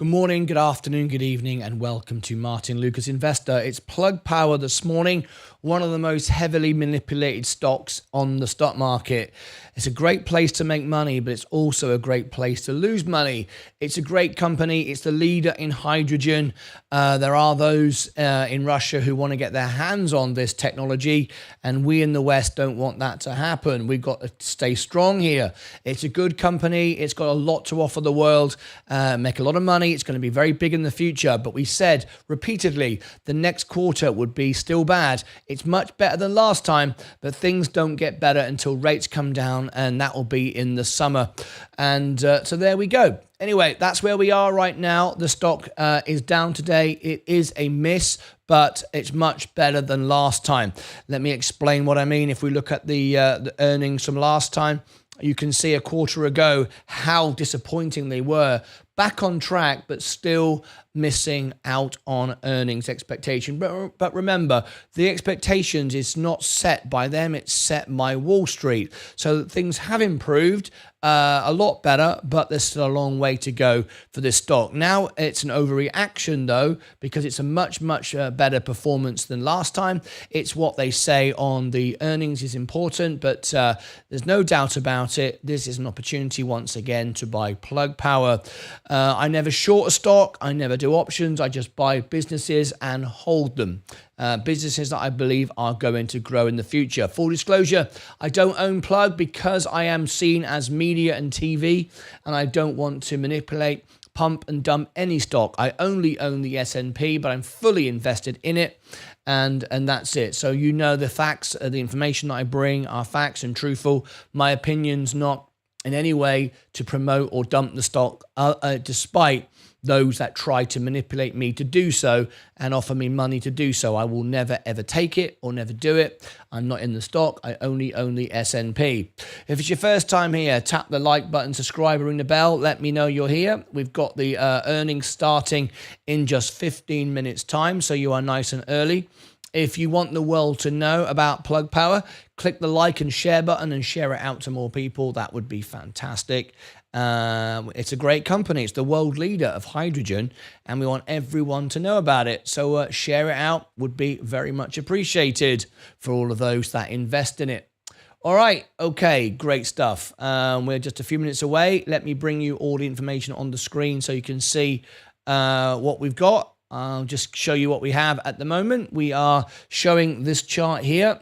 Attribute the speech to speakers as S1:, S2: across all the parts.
S1: Good morning, good afternoon, good evening, and welcome to Martyn Lucas Investor. It's Plug Power this morning, one of the most heavily manipulated stocks on the stock market. It's a great place to make money, but it's also a great place to lose money. It's a great company. It's the leader in hydrogen. There are those in Russia who want to get their hands on this technology, and we in the West don't want that to happen. We've got to stay strong here. It's a good company. It's got a lot to offer the world, make a lot of money. It's going to be very big in the future, but we said repeatedly the next quarter would be still bad. It's much better than last time, but things don't get better until rates come down, and that will be in the summer. And so there we go. Anyway, that's where we are right now. The stock is down today. It is a miss, but it's much better than last time. Let me explain what I mean. If we look at the earnings from last time, you can see a quarter ago how disappointing they were. Back on track, but still missing out on earnings expectation. But remember, the expectations is not set by them, it's set by Wall Street. So things have improved a lot better, but there's still a long way to go for this stock. Now it's an overreaction though, because it's a much better performance than last time. It's what they say on the earnings is important, but there's no doubt about it. This is an opportunity once again to buy Plug Power. I never short a stock. I never do options. I just buy businesses and hold them. Businesses that I believe are going to grow in the future. Full disclosure, I don't own Plug because I am seen as media and TV, and I don't want to manipulate, pump and dump any stock. I only own the S&P, but I'm fully invested in it, and that's it. So you know the facts, the information that I bring are facts and truthful. My opinion's not in any way to promote or dump the stock, despite those that try to manipulate me to do so and offer me money to do so. I will never ever take it or never do it. I'm not in the stock. I only own the S&P. If it's your first time here, tap the like button, subscribe, ring the bell. Let me know you're here. We've got the earnings starting in just 15 minutes time, so you are nice and early. If you want the world to know about Plug Power, click the like and share button and share it out to more people. That would be fantastic. It's a great company. It's the world leader of hydrogen, and we want everyone to know about it. So share it out would be very much appreciated for all of those that invest in it. All right. Okay. Great stuff. We're just a few minutes away. Let me bring you all the information on the screen so you can see what we've got. I'll just show you what we have at the moment. We are showing this chart here.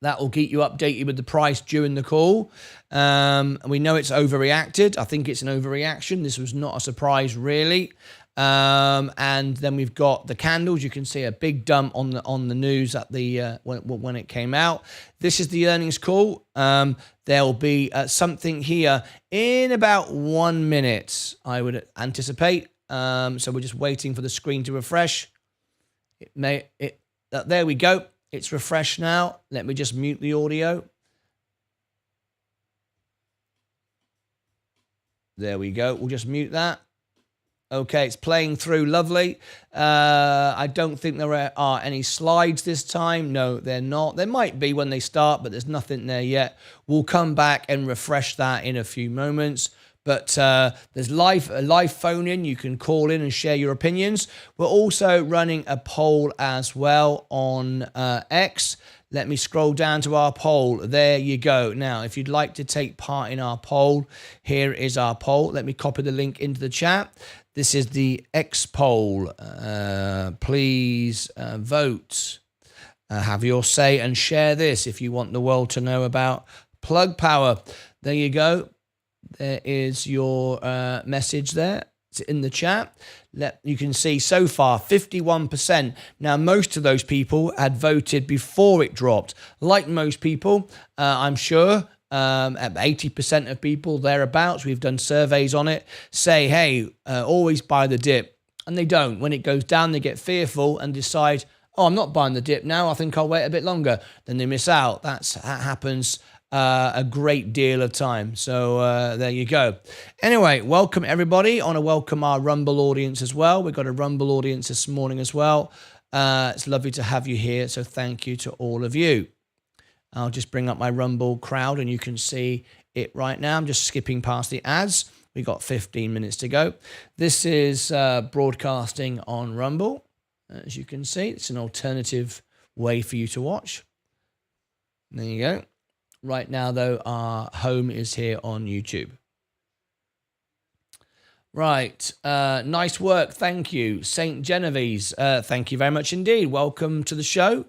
S1: That will keep you updated with the price during the call. We know it's overreacted. I think it's an overreaction. This was not a surprise, really. And then we've got the candles. You can see a big dump on the news at the when it came out. This is the earnings call. There'll be something here in about 1 minute, I would anticipate. So we're just waiting for the screen to refresh. There we go. It's refreshed now. Let me just mute the audio. There we go. We'll just mute that. Okay, it's playing through. Lovely. I don't think there are any slides this time. No, they're not. There might be when they start, but there's nothing there yet. We'll come back and refresh that in a few moments. But there's live phone in. You can call in and share your opinions. We're also running a poll as well on X. Let me scroll down to our poll. There you go. Now, if you'd like to take part in our poll, here is our poll. Let me copy the link into the chat. This is the X poll. Please vote. Have your say and share this if you want the world to know about Plug Power. There you go. There is your message there. It's in the chat. You can see so far 51%. Now, most of those people had voted before it dropped. Like most people, I'm sure, 80% of people thereabouts, we've done surveys on it, say, hey, always buy the dip. And they don't. When it goes down, they get fearful and decide, oh, I'm not buying the dip now. I think I'll wait a bit longer. Then they miss out. That happens a great deal of time. So there you go. Anyway, welcome everybody. I want to welcome our Rumble audience as well. We've got a Rumble audience this morning as well. It's lovely to have you here. So thank you to all of you. I'll just bring up my Rumble crowd and you can see it right now. I'm just skipping past the ads. We got 15 minutes to go. This is broadcasting on Rumble. As you can see, it's an alternative way for you to watch. There you go. Right now, though, our home is here on YouTube. Right. Nice work. Thank you. St. Genevieve's. Thank you very much indeed. Welcome to the show.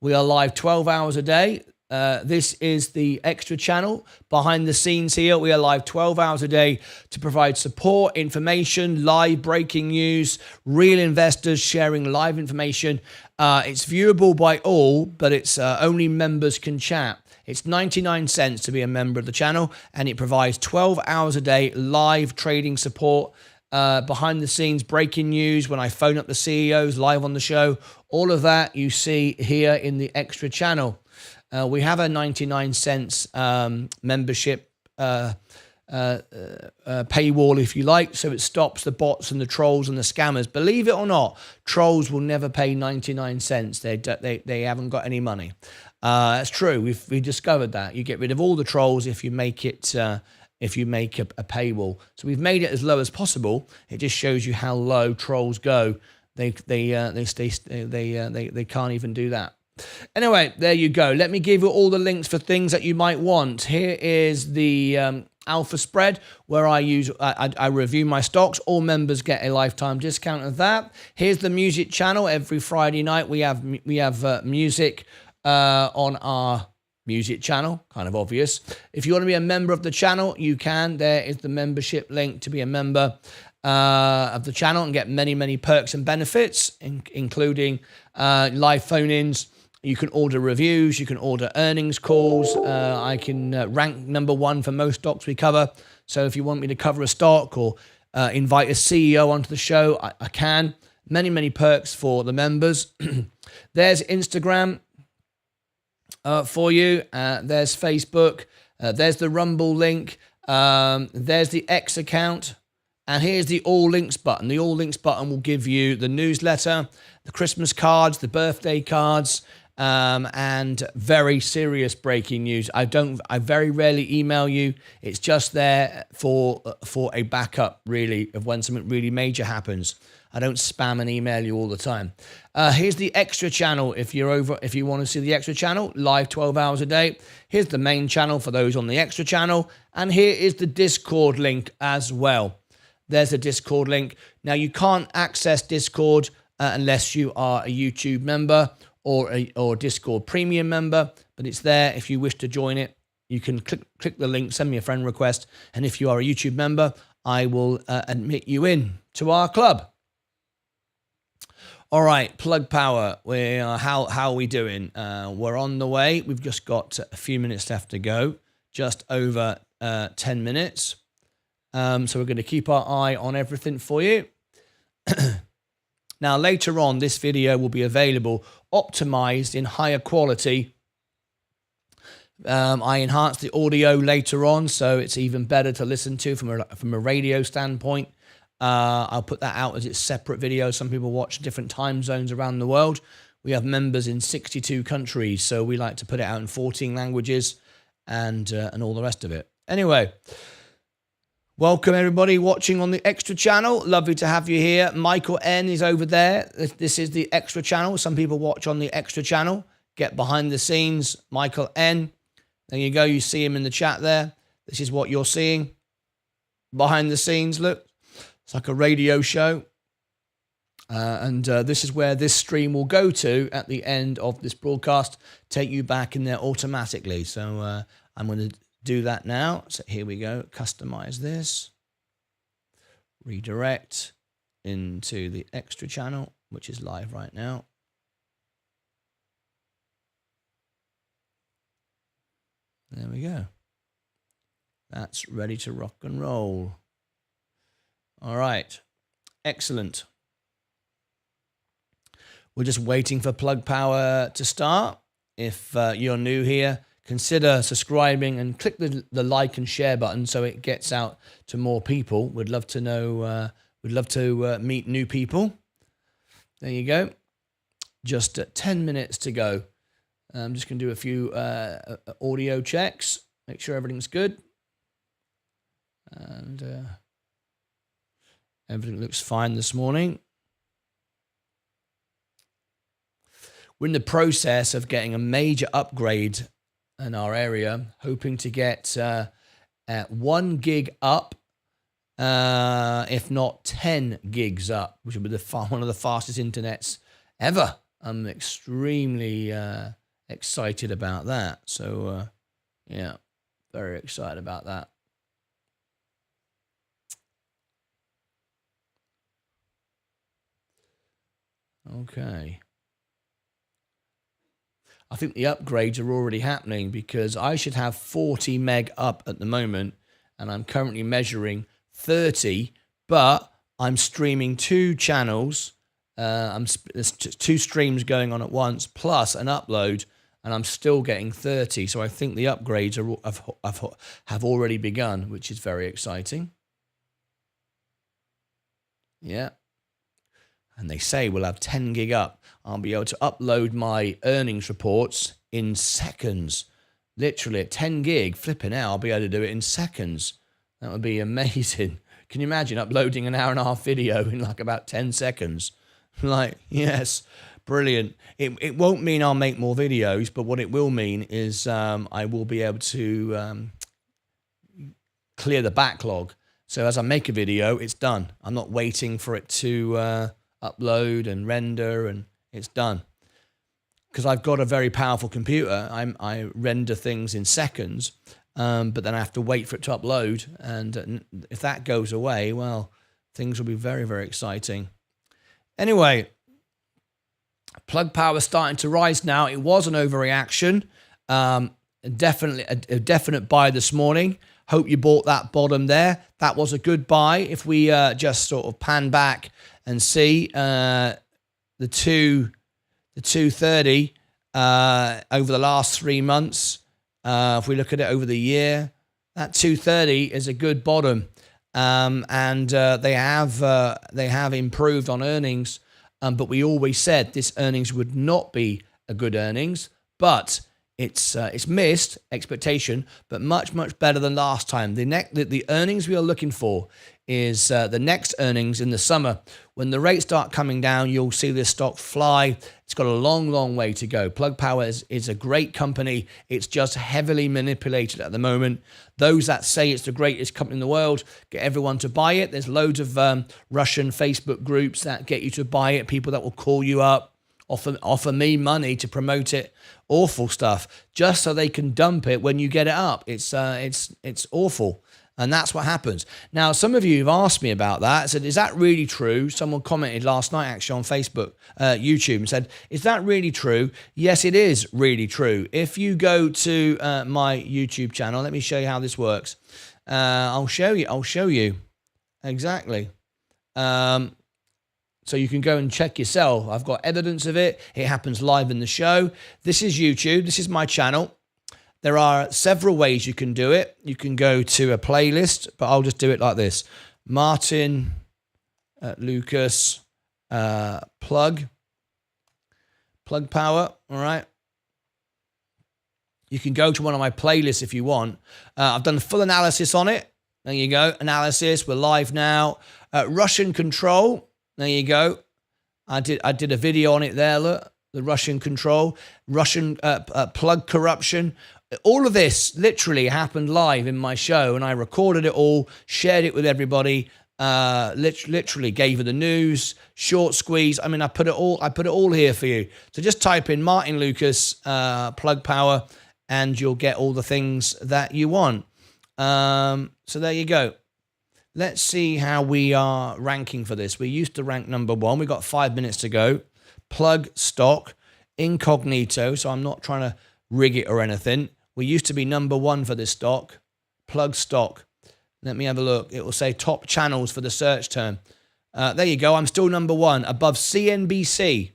S1: We are live 12 hours a day. This is the extra channel behind the scenes here. We are live 12 hours a day to provide support, information, live breaking news, real investors sharing live information. It's viewable by all, but it's only members can chat. It's 99 cents to be a member of the channel, and it provides 12 hours a day live trading support, behind the scenes breaking news when I phone up the CEOs live on the show. All of that you see here in the extra channel. We have a 99 cents membership paywall, if you like, so it stops the bots and the trolls and the scammers. Believe it or not, trolls will never pay 99 cents. They haven't got any money. That's true. We discovered that. You get rid of all the trolls if you make it if you make a paywall. So we've made it as low as possible. It just shows you how low trolls go. They can't even do that. Anyway, there you go. Let me give you all the links for things that you might want. Here is the Alpha Spread, where I review my stocks. All members get a lifetime discount of that. Here's the music channel. Every Friday night we have music on our music channel. Kind of obvious. If you want to be a member of the channel, you can. There is the membership link to be a member of the channel and get many perks and benefits, including live phone-ins. You can order reviews. You can order earnings calls. I can rank number one for most stocks we cover. So if you want me to cover a stock or invite a CEO onto the show, I can. Many perks for the members. There's Instagram for you. There's Facebook. There's the Rumble link. There's the X account. And here's the All Links button. The All Links button will give you the newsletter, the Christmas cards, the birthday cards, and very serious breaking news. I very rarely email you. It's just there for a backup, really, of when something really major happens. I don't spam and email you all the time. Here's the extra channel if you want to see the extra channel, live 12 hours a day. Here's the main channel for those on the extra channel. And here is the Discord link as well. There's a Discord link. Now, you can't access Discord unless you are a YouTube member or Discord premium member, but it's there if you wish to join it. You can click the link, send me a friend request, and if you are a YouTube member, I will admit you in to our club. All right, Plug Power. How are we doing? We're on the way. We've just got a few minutes left to go, just over 10 minutes. So we're going to keep our eye on everything for you. Now, later on, this video will be available, optimized in higher quality. I enhanced the audio later on, so it's even better to listen to from a radio standpoint. I'll put that out as its separate video. Some people watch different time zones around the world. We have members in 62 countries, so we like to put it out in 14 languages and all the rest of it. Anyway. Welcome everybody watching on the extra channel. Lovely to have you here. Michael N is over there. This is the extra channel. Some people watch on the extra channel. Get behind the scenes. Michael N. There you go. You see him in the chat there. This is what you're seeing. Behind the scenes, look. It's like a radio show. And this is where this stream will go to at the end of this broadcast. Take you back in there automatically. So I'm going to do that now. So here we go. Customize this. Redirect into the extra channel, which is live right now. There we go. That's ready to rock and roll. All right. Excellent. We're just waiting for Plug Power to start. If you're new here, consider subscribing and click the like and share button so it gets out to more people. We'd love to know, we'd love to meet new people. There you go. Just 10 minutes to go. I'm just going to do a few audio checks, make sure everything's good. And everything looks fine this morning. We're in the process of getting a major upgrade in our area, hoping to get 1 gig up, if not 10 gigs up, which will be one of the fastest internets ever. I'm extremely excited about that. So, yeah, very excited about that. Okay. I think the upgrades are already happening because I should have 40 meg up at the moment, and I'm currently measuring 30, but I'm streaming 2 channels. There's 2 streams going on at once, plus an upload, and I'm still getting 30. So I think the upgrades have already begun, which is very exciting. Yeah. And they say we'll have 10 gig up. I'll be able to upload my earnings reports in seconds. Literally at 10 gig, flipping out, I'll be able to do it in seconds. That would be amazing. Can you imagine uploading an hour-and-a-half video in like about 10 seconds? Like, yes, brilliant. It won't mean I'll make more videos, but what it will mean is I will be able to clear the backlog. So as I make a video, it's done. I'm not waiting for it to upload and render, and it's done. Because I've got a very powerful computer, I render things in seconds, but then I have to wait for it to upload. And if that goes away, well, things will be very, very exciting. Anyway, plug power starting to rise now. It was an overreaction. Definitely a definite buy this morning. Hope you bought that bottom there. That was a good buy. If we just sort of pan back and see the 230 over the last 3 months. If we look at it over the year, that 230 is a good bottom, and they have improved on earnings. But we always said this earnings would not be a good earnings, but it's missed expectation, but much better than last time. The earnings we are looking for is the next earnings in the summer. When the rates start coming down, you'll see this stock fly. It's got a long way to go. Plug Power is a great company. It's just heavily manipulated at the moment. Those that say it's the greatest company in the world, get everyone to buy it. There's loads of Russian Facebook groups that get you to buy it, people that will call you up, offer me money to promote it. Awful stuff, just so they can dump it when you get it up. It's awful. And that's what happens. Now, some of you have asked me about that. I said, is that really true? Someone commented last night, actually, on Facebook, YouTube, and said, is that really true? Yes, it is really true. If you go to my YouTube channel, let me show you how this works. I'll show you exactly. So you can go and check yourself. I've got evidence of it. It happens live in the show. This is YouTube. This is my channel. There are several ways you can do it. You can go to a playlist, but I'll just do it like this. Martyn, Lucas, plug power, all right? You can go to one of my playlists if you want. I've done a full analysis on it. There you go, analysis, we're live now. Russian control, there you go. I did a video on it there, look. The Russian control, Russian plug corruption. All of this literally happened live in my show, and I recorded it all, shared it with everybody, literally gave her the news, short squeeze. I mean, I put it all here for you. So just type in Martyn Lucas plug power, and you'll get all the things that you want. So there you go. Let's see how we are ranking for this. We used to rank number 1. We've got 5 minutes to go. Plug stock, incognito, so I'm not trying to rig it or anything. We used to be number 1 for this stock. Plug stock. Let me have a look. It will say top channels for the search term. There you go. I'm still number 1, above CNBC.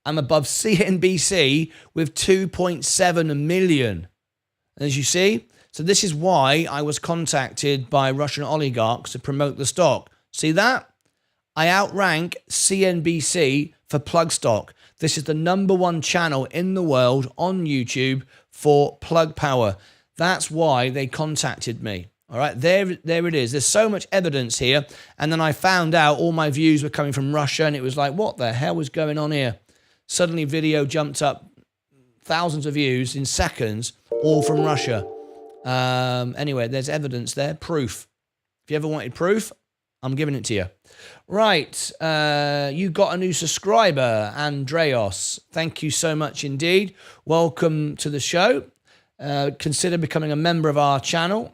S1: I'm above CNBC with 2.7 million. As you see, so this is why I was contacted by Russian oligarchs to promote the stock. See that? I outrank CNBC for plug stock. This is the number 1 channel in the world on YouTube for plug power. That's why they contacted me. All right, there it is. There's so much evidence here. And then I found out all my views were coming from Russia, and it was like, what the hell was going on here? Suddenly video jumped up thousands of views in seconds, all from Russia. Anyway, there's evidence there, proof. If you ever wanted proof, I'm giving it to you. Right, you got a new subscriber, Andreas. Thank you so much indeed. Welcome to the show. Consider becoming a member of our channel.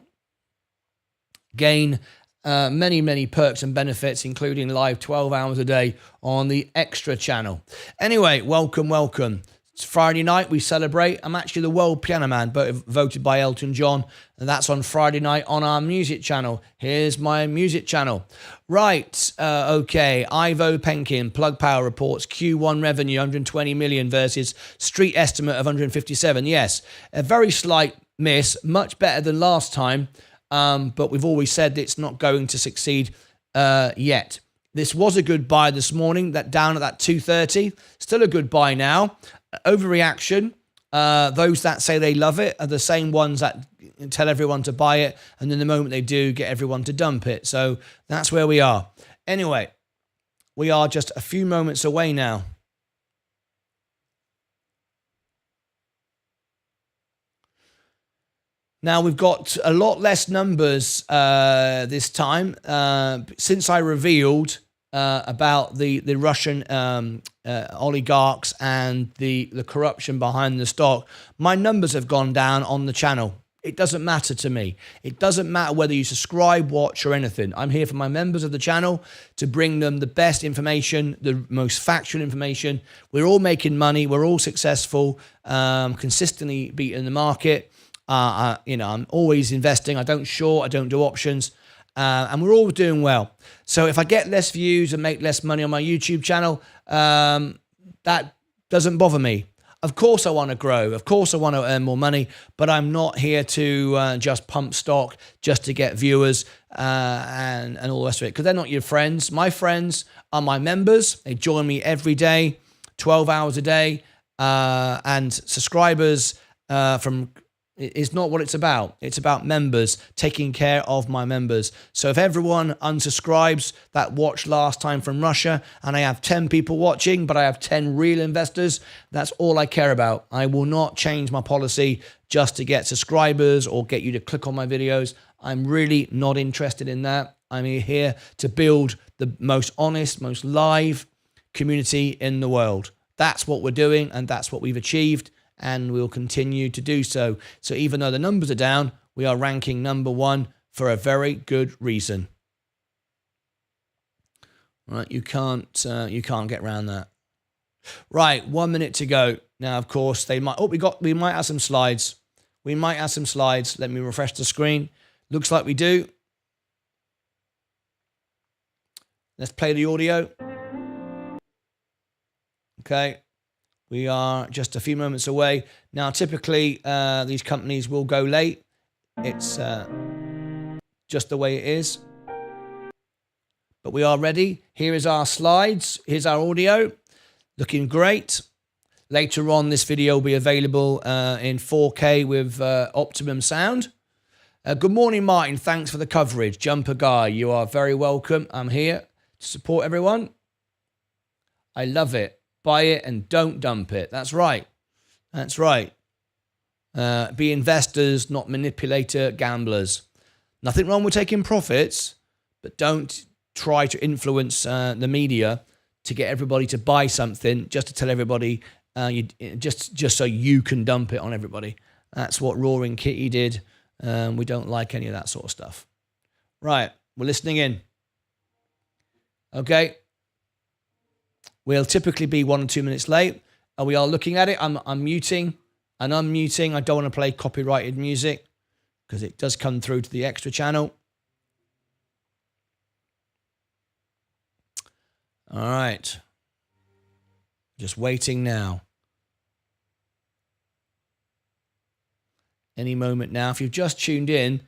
S1: Gain many perks and benefits, including live 12 hours a day on the Extra channel. Anyway, welcome. It's Friday night, we celebrate. I'm actually the World Piano Man, voted by Elton John, and that's on Friday night on our music channel. Here's my music channel. Right, okay, Ivo Penkin, Plug Power reports Q1 revenue 120 million versus street estimate of 157. Yes, a very slight miss, much better than last time, but we've always said it's not going to succeed yet. This was a good buy this morning, that down at that 230. Still a good buy now. Overreaction. Those that say they love it are the same ones that tell everyone to buy it, and then the moment they do, get everyone to dump it. So that's where we are. Anyway, we are just a few moments away now. Now, we've got a lot less numbers this time since I revealed about the Russian oligarchs and the corruption behind the stock. My numbers have gone down on the channel. It doesn't matter to me. It doesn't matter whether you subscribe, watch, or anything. I'm here for my members of the channel to bring them the best information, the most factual information. We're all making money. We're all successful, consistently beating the market. I'm always investing. I don't short. I don't do options. And we're all doing well. So if I get less views and make less money on my YouTube channel, that doesn't bother me. Of course I want to grow. Of course I want to earn more money, but I'm not here to just pump stock just to get viewers and all the rest of it, because they're not your friends. My friends are my members. They join me every day, 12 hours a day, and subscribers from... It's not what it's about. It's about members, taking care of my members. So if everyone unsubscribes that watched last time from Russia, and I have 10 people watching, but I have 10 real investors, that's all I care about. I will not change my policy just to get subscribers or get you to click on my videos. I'm really not interested in that. I'm here to build the most honest, most live community in the world. That's what we're doing, and that's what we've achieved. And we'll continue to do so. So even though the numbers are down, we are ranking #1 for a very good reason. Right, you can't get around that. Right, 1 minute to go. Now, of course, they might. Oh, we might have some slides. We might have some slides. Let me refresh the screen. Looks like we do. Let's play the audio. Okay. We are just a few moments away. Now, typically, these companies will go late. It's just the way it is. But we are ready. Here is our slides. Here's our audio. Looking great. Later on, this video will be available in 4K with optimum sound. Good morning, Martin. Thanks for the coverage. Jumper Guy, you are very welcome. I'm here to support everyone. I love it. Buy it and don't dump it. That's right. That's right. Be investors, not manipulator gamblers. Nothing wrong with taking profits, but don't try to influence the media to get everybody to buy something just to tell everybody, just so you can dump it on everybody. That's what Roaring Kitty did. We don't like any of that sort of stuff. Right. We're listening in. Okay. We'll typically be 1 or 2 minutes late. We are looking at it. I'm muting and unmuting. I don't want to play copyrighted music because it does come through to the Extra channel. All right. Just waiting now. Any moment now. If you've just tuned in,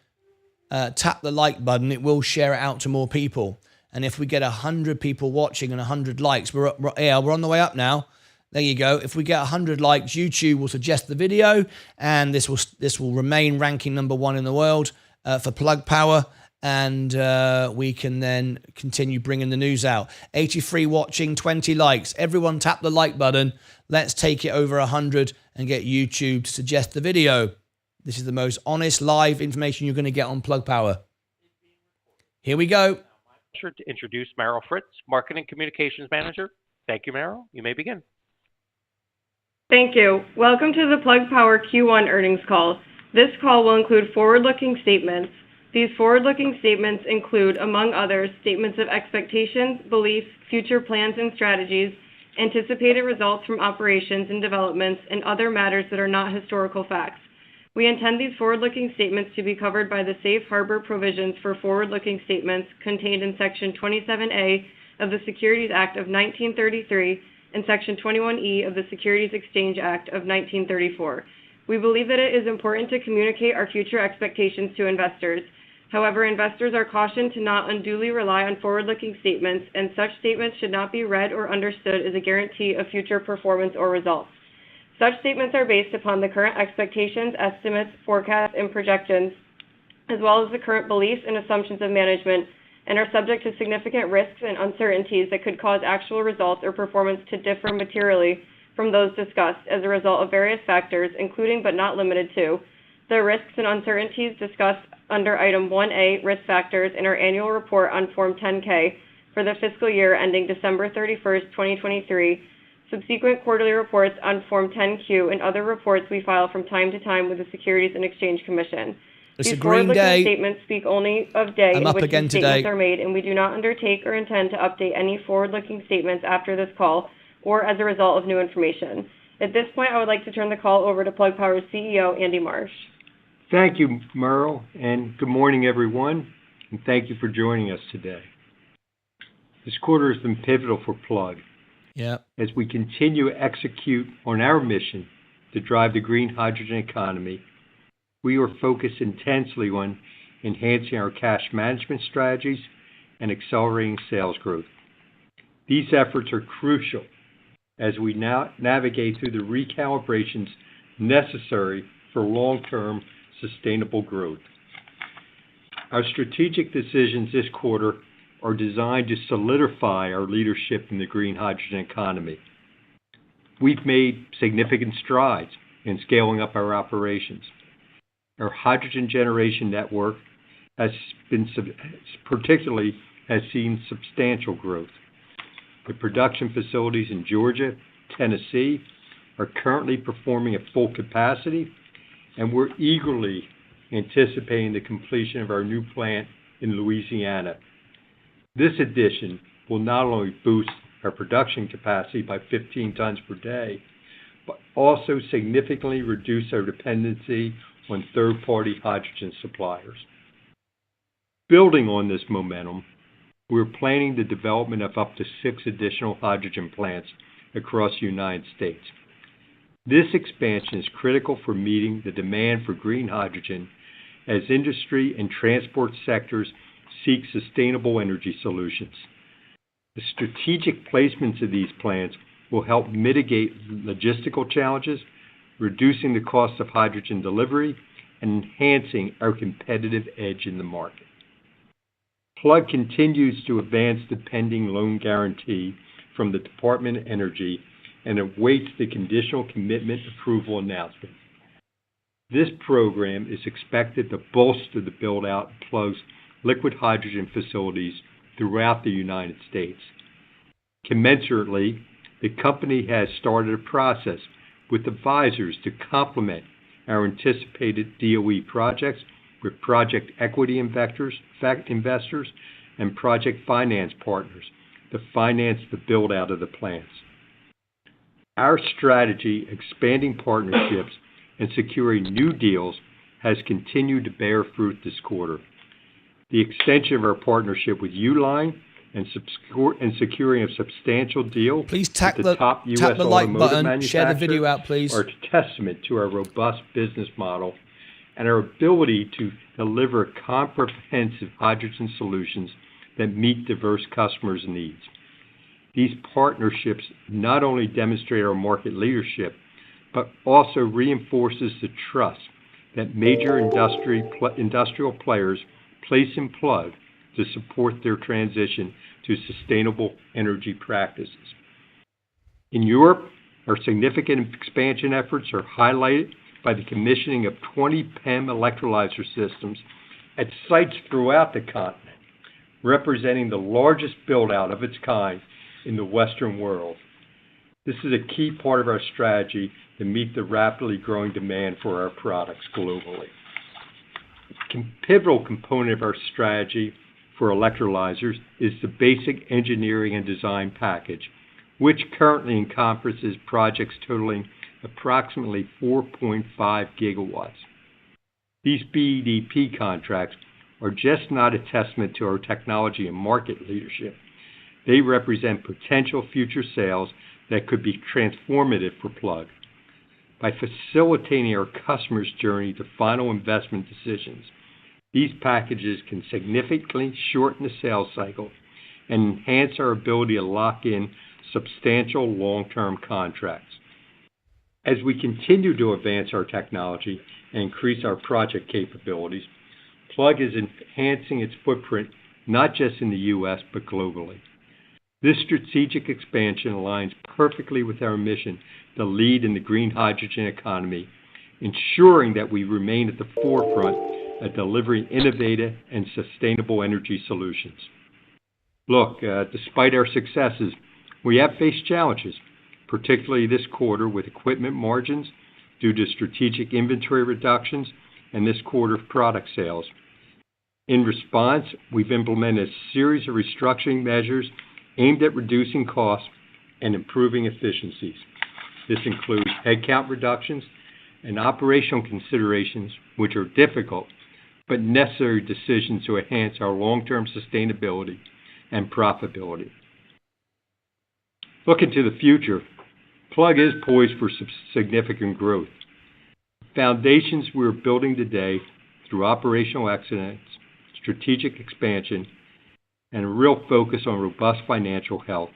S1: tap the like button. It will share it out to more people. And if we get 100 people watching and 100 likes, we're on the way up now. There you go. If we get 100 likes, YouTube will suggest the video, and this will remain ranking #1 in the world. for Plug Power, and we can then continue bringing the news out. 83 watching, 20 likes. Everyone tap the like button. Let's take it over 100 and get YouTube to suggest the video. This is the most honest live information you're going to get on Plug Power. Here we go.
S2: To introduce Meryl Fritz, Marketing Communications Manager. Thank you, Meryl. You may begin.
S3: Thank you. Welcome to the Plug Power Q1 earnings call. This call will include forward-looking statements. These forward-looking statements include, among others, statements of expectations, beliefs, future plans and strategies, anticipated results from operations and developments, and other matters that are not historical facts. We intend these forward-looking statements to be covered by the safe harbor provisions for forward-looking statements contained in Section 27A of the Securities Act of 1933 and Section 21E of the Securities Exchange Act of 1934. We believe that it is important to communicate our future expectations to investors. However, investors are cautioned to not unduly rely on forward-looking statements, and such statements should not be read or understood as a guarantee of future performance or results. Such statements are based upon the current expectations, estimates, forecasts, and projections, as well as the current beliefs and assumptions of management, and are subject to significant risks and uncertainties that could cause actual results or performance to differ materially from those discussed as a result of various factors, including but not limited to the risks and uncertainties discussed under Item 1A, Risk Factors, in our annual report on Form 10-K for the fiscal year ending December 31st, 2023, subsequent quarterly reports on Form 10-Q, and other reports we file from time to time with the Securities and Exchange Commission.
S1: It's
S3: These
S1: a green
S3: forward-looking
S1: day.
S3: Statements speak only of day
S1: I'm
S3: in
S1: up
S3: which
S1: again
S3: the statements
S1: today.
S3: are made, and we do not undertake or intend to update any forward-looking statements after this call or as a result of new information. At this point, I would like to turn the call over to Plug Power's CEO, Andy Marsh.
S4: Thank you, Merle, and good morning, everyone, and thank you for joining us today. This quarter has been pivotal for Plug. As we continue to execute on our mission to drive the green hydrogen economy, we are focused intensely on enhancing our cash management strategies and accelerating sales growth. These efforts are crucial as we now navigate through the recalibrations necessary for long-term sustainable growth. Our strategic decisions this quarter are designed to solidify our leadership in the green hydrogen economy. We've made significant strides in scaling up our operations. Our hydrogen generation network has seen substantial growth. The production facilities in Georgia, Tennessee are currently performing at full capacity, and we're eagerly anticipating the completion of our new plant in Louisiana. This addition will not only boost our production capacity by 15 tons per day, but also significantly reduce our dependency on third-party hydrogen suppliers. Building on this momentum, we're planning the development of up to 6 additional hydrogen plants across the United States. This expansion is critical for meeting the demand for green hydrogen as industry and transport sectors seek sustainable energy solutions. The strategic placements of these plants will help mitigate logistical challenges, reducing the cost of hydrogen delivery, and enhancing our competitive edge in the market. Plug continues to advance the pending loan guarantee from the Department of Energy and awaits the conditional commitment approval announcement. This program is expected to bolster the build-out of Plug's liquid hydrogen facilities throughout the United States. Commensurately, the company has started a process with advisors to complement our anticipated DOE projects with project equity investors and project finance partners to finance the build-out of the plants. Our strategy, expanding partnerships and securing new deals, has continued to bear fruit this quarter. The extension of our partnership with Uline and securing a substantial deal
S1: please tap
S4: with the top U.S.
S1: tap the like
S4: automotive
S1: button,
S4: manufacturer
S1: share the video out, please.
S4: are a testament to our robust business model and our ability to deliver comprehensive hydrogen solutions that meet diverse customers' needs. These partnerships not only demonstrate our market leadership, but also reinforces the trust that major industrial players place in Plug to support their transition to sustainable energy practices. In Europe, our significant expansion efforts are highlighted by the commissioning of 20 PEM electrolyzer systems at sites throughout the continent, representing the largest build-out of its kind in the Western world. This is a key part of our strategy to meet the rapidly growing demand for our products globally. A pivotal component of our strategy for electrolyzers is the basic engineering and design package, which currently encompasses projects totaling approximately 4.5 gigawatts. These BEDP contracts are just not a testament to our technology and market leadership. They represent potential future sales that could be transformative for Plug. By facilitating our customers' journey to final investment decisions, these packages can significantly shorten the sales cycle and enhance our ability to lock in substantial long-term contracts. As we continue to advance our technology and increase our project capabilities, Plug is enhancing its footprint not just in the U.S. but globally. This strategic expansion aligns perfectly with our mission to lead in the green hydrogen economy, ensuring that we remain at the forefront of delivering innovative and sustainable energy solutions. Look, despite our successes, we have faced challenges, particularly this quarter with equipment margins due to strategic inventory reductions and this quarter of product sales. In response, we've implemented a series of restructuring measures aimed at reducing costs and improving efficiencies. This includes headcount reductions and operational considerations, which are difficult but necessary decisions to enhance our long-term sustainability and profitability. Looking to the future, Plug is poised for significant growth. Foundations we're building today through operational excellence, strategic expansion, and a real focus on robust financial health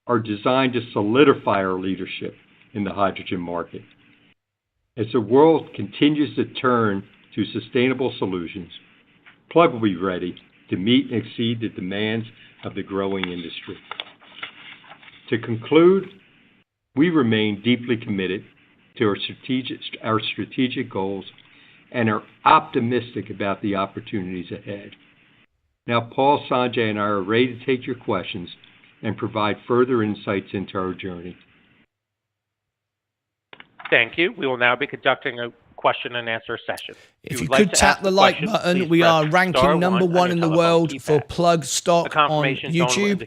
S4: are designed to solidify our leadership in the hydrogen market. As the world continues to turn to sustainable solutions, Plug will be ready to meet and exceed the demands of the growing industry. To conclude, we remain deeply committed to our strategic goals and are optimistic about the opportunities ahead. Now, Paul, Sanjay, and I are ready to take your questions and provide further insights into our journey.
S2: Thank you. We will now be conducting a question and answer session.
S1: If you could tap the like button, we are ranking number one in the world for Plug stock on YouTube,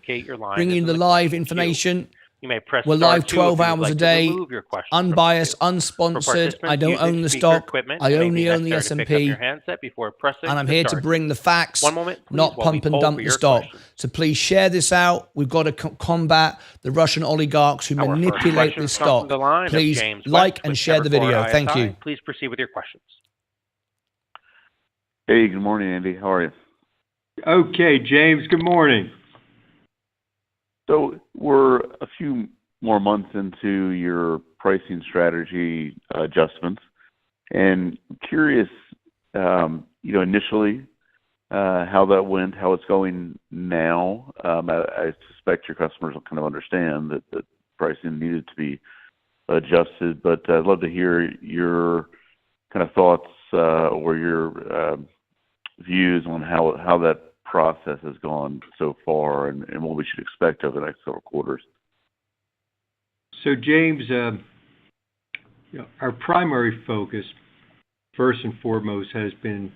S1: bringing the live information.
S2: You may press
S1: We're live 12 hours a day, unbiased, unsponsored. I don't own the stock. I only own the S&P, and I'm here to bring the facts, not pump and dump the stock. So please share this out. We've got to combat the Russian oligarchs who manipulate this stock. Please like and share the video. Thank you.
S2: Please proceed with your questions.
S5: Hey, good morning, Andy. How are you?
S4: Okay, James, good morning.
S5: So we're a few more months into your pricing strategy adjustments, and curious, initially how that went, how it's going now. I suspect your customers will kind of understand that pricing needed to be adjusted, but I'd love to hear your kind of thoughts or your views on how that process has gone so far and what we should expect over the next several quarters.
S4: So, James, our primary focus, first and foremost, has been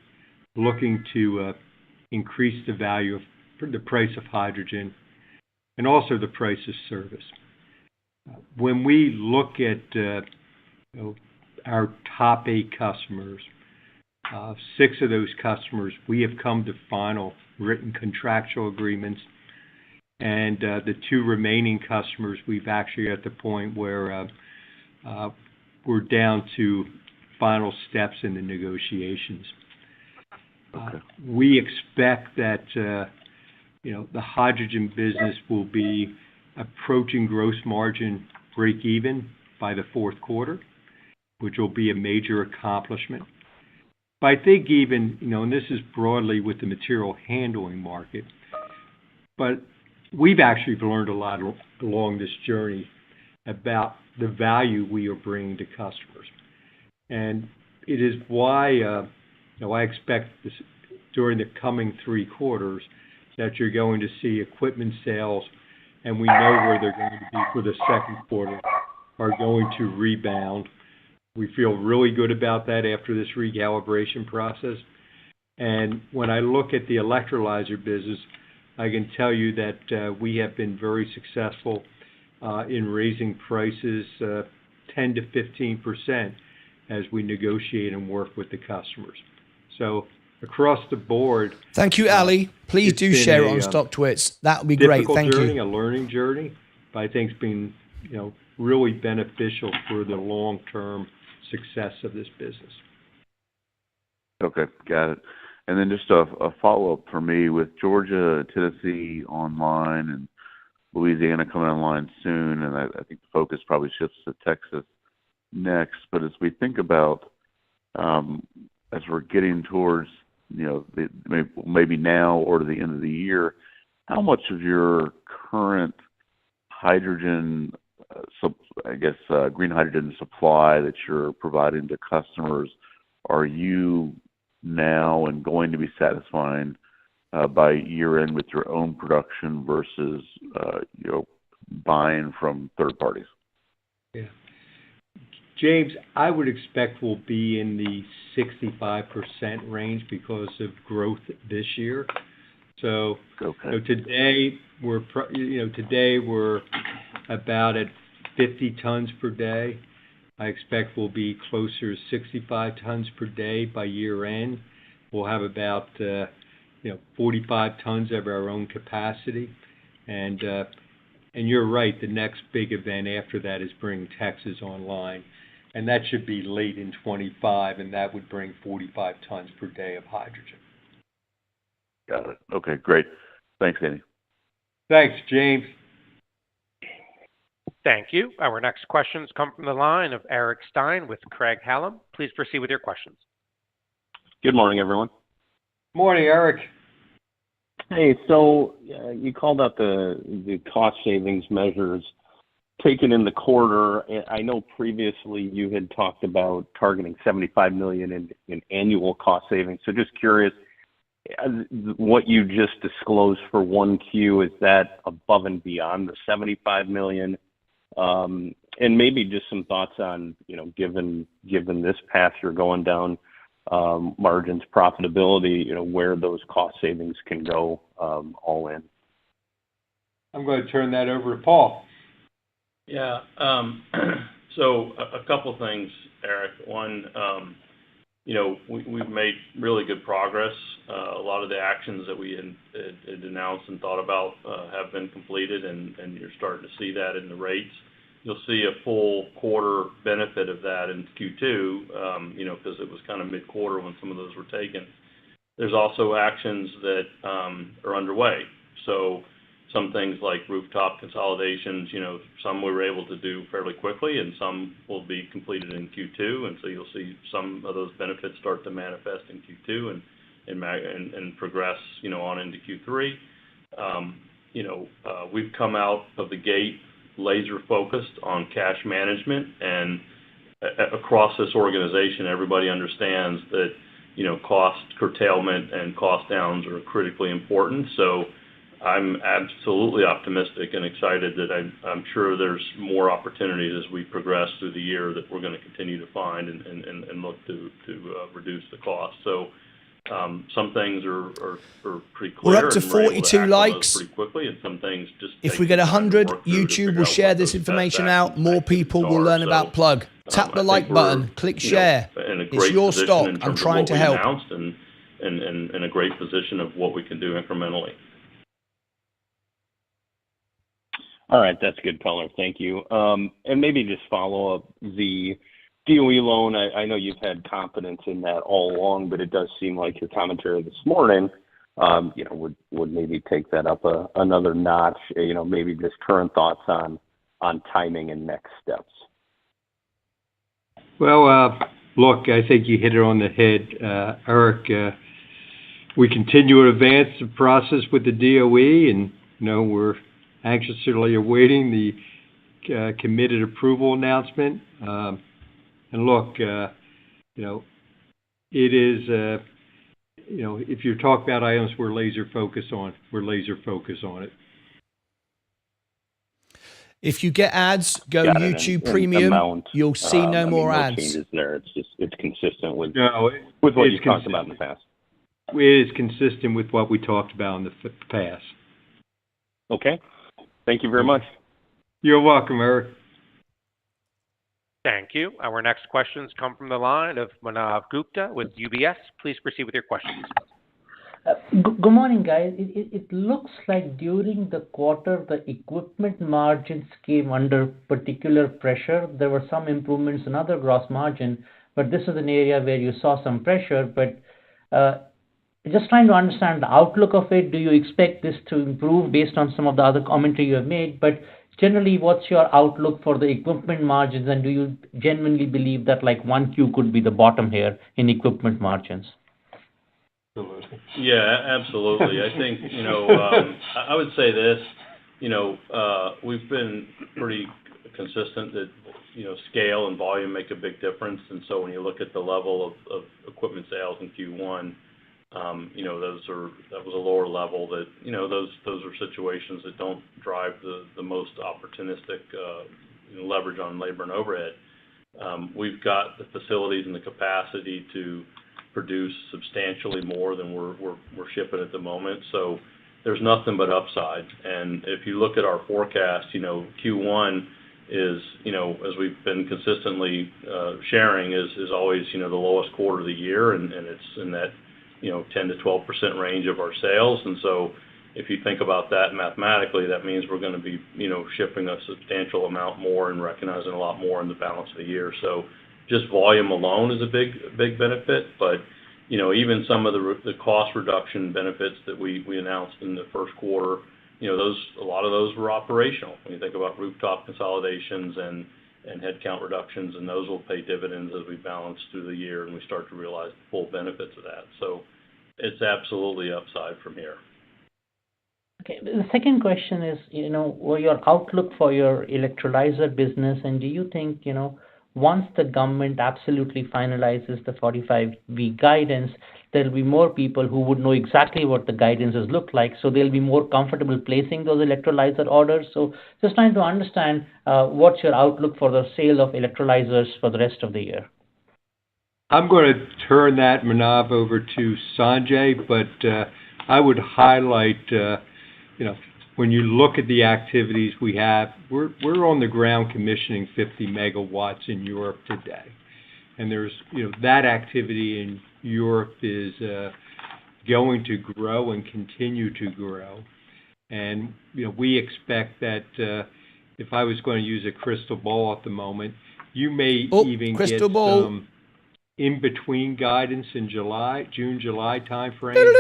S4: looking to increase the value of the price of hydrogen and also the price of service. When we look at our top 8 customers, 6 of those customers, we have come to final written contractual agreements, and the 2 remaining customers, we've actually at the point where we're down to final steps in the negotiations.
S5: Okay.
S4: We expect that the hydrogen business will be approaching gross margin break even by the fourth quarter, which will be a major accomplishment. But I think even, and this is broadly with the material handling market, but we've actually learned a lot along this journey about the value we are bringing to customers. And it is why I expect this, during the coming 3 quarters, that you're going to see equipment sales, and we know where they're going to be for the second quarter, are going to rebound. We feel really good about that after this recalibration process. And when I look at the electrolyzer business, I can tell you that we have been very successful in raising prices 10 to 15% as we negotiate and work with the customers. So across the board.
S1: Thank you, Ali. Please do share it on StockTwits. That would be great. Thank
S4: journey,
S1: you.
S4: A learning journey, but I think it's been, really beneficial for the long-term success of this business.
S5: Okay, got it. And then just a follow-up for me with Georgia, Tennessee online and Louisiana coming online soon, and I think the focus probably shifts to Texas next. But as we think about, as we're getting towards, maybe now or to the end of the year, how much of your current hydrogen, green hydrogen supply that you're providing to customers are you now and going to be satisfying by year end with your own production versus buying from third parties?
S4: Yeah, James, I would expect we'll be in the 65% range because of growth this year. So, today we're about at 50 tons per day. I expect we'll be closer to 65 tons per day by year end. We'll have about 45 tons of our own capacity, and you're right. The next big event after that is bringing Texas online, and that should be late in 25, and that would bring 45 tons per day of hydrogen.
S5: Got it. Okay, great. Thanks, Andy.
S4: Thanks, James.
S2: Thank you. Our next questions come from the line of Eric Stein with Craig-Hallum. Please proceed with your questions.
S6: Good morning, everyone.
S4: Morning, Eric.
S6: Hey, so you called out the cost savings measures taken in the quarter. I know previously you had talked about targeting $75 million in annual cost savings. So just curious, what you just disclosed for 1Q, is that above and beyond the $75 million? And maybe just some thoughts on, given this path you're going down, margins, profitability, where those cost savings can go all in.
S4: I'm going to turn that over to Paul.
S7: Yeah. So a couple things, Eric. One, we've made really good progress. A lot of the actions that we had announced and thought about have been completed, and you're starting to see that in the rates. You'll see a full quarter benefit of that in Q2, because it was kind of mid-quarter when some of those were taken. There's also actions that are underway. So some things like rooftop consolidations, some we were able to do fairly quickly, and some will be completed in Q2. And so you'll see some of those benefits start to manifest in Q2 and progress, on into Q3. We've come out of the gate laser focused on cash management, and across this organization, everybody understands that, cost curtailment and cost downs are critically important. So I'm absolutely optimistic and excited that I'm sure there's more opportunities as we progress through the year that we're going to continue to find and look to reduce the cost. So some things are pretty clear.
S1: We're up to 42 likes.
S7: Pretty quickly, and some things just.
S1: If we get 100, YouTube will share this information out. More people will learn about Plug. Tap the like button, click share. It's your stock. I'm trying to help.
S7: And in a great position of what we can do incrementally.
S6: All right, that's good color. Thank you. And maybe just follow up the DOE loan. I know you've had confidence in that all along, but it does seem like your commentary this morning, would maybe take that up another notch. Maybe just current thoughts on timing and next steps.
S4: Well, look, I think you hit it on the head, Eric. We continue to advance the process with the DOE, and we're anxiously awaiting the committed approval announcement. And look, it is, if you're talking about items we're laser focused on it.
S1: If you get ads, go
S6: Got it.
S1: YouTube
S6: And
S1: Premium.
S6: amount,
S1: You'll see no more
S6: no
S1: ads.
S6: changes there. It's consistent with
S4: No,
S6: what
S4: it's
S6: you talked about in the past.
S4: It is consistent with what we talked about in the past.
S6: Okay. Thank you very much.
S4: You're welcome, Eric.
S2: Thank you. Our next questions come from the line of Manav Gupta with UBS. Please proceed with your questions.
S8: Good morning, guys. It looks like during the quarter, the equipment margins came under particular pressure. There were some improvements in other gross margin, but this is an area where you saw some pressure. But just trying to understand the outlook of it. Do you expect this to improve based on some of the other commentary you have made? But generally, what's your outlook for the equipment margins, and do you genuinely believe that like 1Q could be the bottom here in equipment margins?
S7: Yeah, absolutely. I think, I would say this, we've been pretty consistent that, scale and volume make a big difference. And so when you look at the level of equipment sales in Q1, that was a lower level that, those are situations that don't drive the most opportunistic leverage on labor and overhead. We've got the facilities and the capacity to produce substantially more than we're shipping at the moment. So there's nothing but upside. And if you look at our forecast, Q1 is, as we've been consistently sharing, is always, the lowest quarter of the year, and it's in that 10 to 12% range of our sales. And so if you think about that mathematically, that means we're going to be, shipping a substantial amount more and recognizing a lot more in the balance of the year. So just volume alone is a big benefit, but even some of the cost reduction benefits that we announced in the first quarter, a lot of those were operational. When you think about rooftop consolidations and headcount reductions, and those will pay dividends as we balance through the year and we start to realize the full benefits of that. So it's absolutely upside from here.
S8: Okay. The second question is, your outlook for your electrolyzer business, and do you think, once the government absolutely finalizes the 45V guidance, there'll be more people who would know exactly what the guidances look like, so they'll be more comfortable placing those electrolyzer orders. So just trying to understand what's your outlook for the sale of electrolyzers for the rest of the year.
S4: I'm going to turn that, Manav, over to Sanjay, but I would highlight, when you look at the activities we have, we're on the ground commissioning 50 megawatts in Europe today. And there's, that activity in Europe is going to grow and continue to grow. And, we expect that if I was going to use a crystal ball at the moment, you may even get some in-between guidance in June, July timeframe.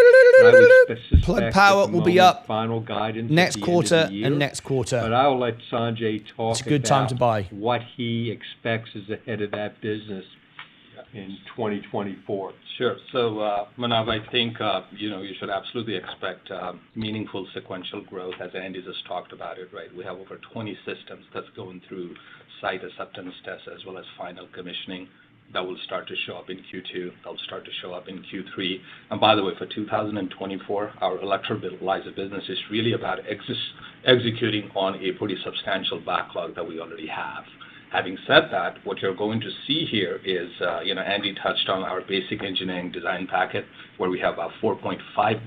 S1: Plug Power will be up
S4: final guidance
S1: next quarter and next quarter.
S4: But I'll let Sanjay talk
S1: it's a good time to buy.
S4: What he expects is ahead of that business in 2024.
S9: Sure. So, Manav, I think, you should absolutely expect meaningful sequential growth, as Andy just talked about it, right? We have over 20 systems that's going through site acceptance tests as well as final commissioning. That will start to show up in Q2. That'll start to show up in Q3. And by the way, for 2024, our electrolyzer business is really about executing on a pretty substantial backlog that we already have. Having said that, what you're going to see here is, Andy touched on our basic engineering design packet, where we have about 4.5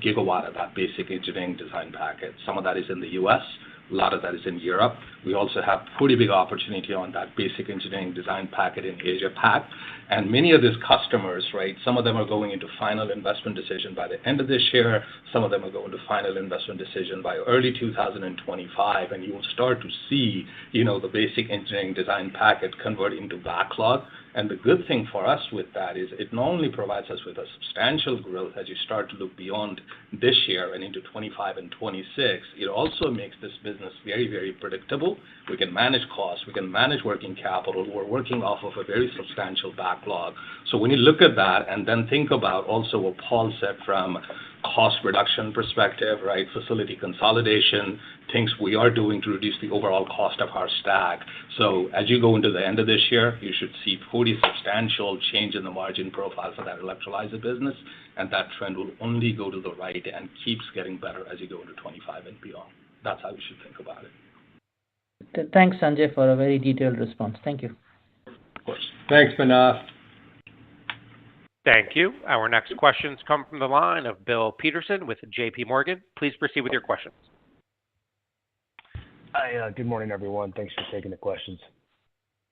S9: gigawatt of that basic engineering design packet. Some of that is in the U.S., a lot of that is in Europe. We also have pretty big opportunity on that basic engineering design packet in Asia Pac. And many of these customers, right, some of them are going into final investment decision by the end of this year. Some of them are going to final investment decision by early 2025. And you will start to see, the basic engineering design packet convert into backlog. And the good thing for us with that is it not only provides us with a substantial growth as you start to look beyond this year and into 25 and 26, it also makes this business very, very predictable schedule, we can manage costs, we can manage working capital. We're working off of a very substantial backlog. So when you look at that and then think about also what Paul said from cost reduction perspective, right? Facility consolidation, things we are doing to reduce the overall cost of our stack. So as you go into the end of this year, you should see pretty substantial change in the margin profile for that electrolyzer business, and that trend will only go to the right and keeps getting better as you go into 25 and beyond. That's how we should think about it.
S8: Thanks, Sanjay, for a very detailed response. Thank you.
S9: Of course.
S4: Thanks, Manav.
S2: Thank you. Our next questions come from the line of Bill Peterson with J.P. Morgan. Please proceed with your questions.
S10: Hi, good morning, everyone. Thanks for taking the questions.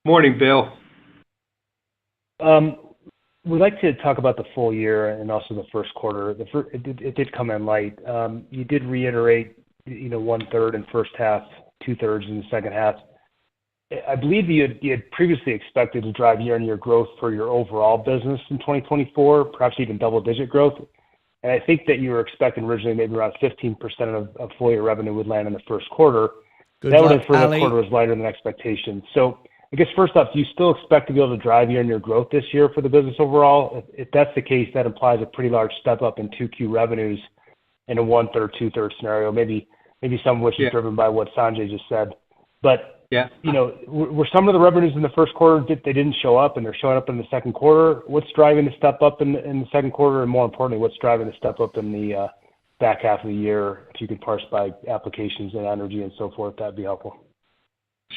S4: Morning, Bill.
S10: We'd like to talk about the full year and also the first quarter. It did come in light. You did reiterate, 1/3 in first half, 2/3 in the second half. I believe you had previously expected to drive year-on-year growth for your overall business in 2024, perhaps even double-digit growth. And I think that you were expecting originally maybe around 15% of full year revenue would land in the first quarter. That would infer the quarter was lighter than expectation. So I guess first off, do you still expect to be able to drive year-on-year growth this year for the business overall? If that's the case, that implies a pretty large step up in 2Q revenues in a 1/3, 2/3 scenario, maybe some of which is driven by what Sanjay just said. But were some of the revenues in the first quarter, they didn't show up and they're showing up in the second quarter? What's driving the step up in the second quarter? And more importantly, what's driving the step up in the back half of the year? If you could parse by applications and energy and so forth, that'd be helpful.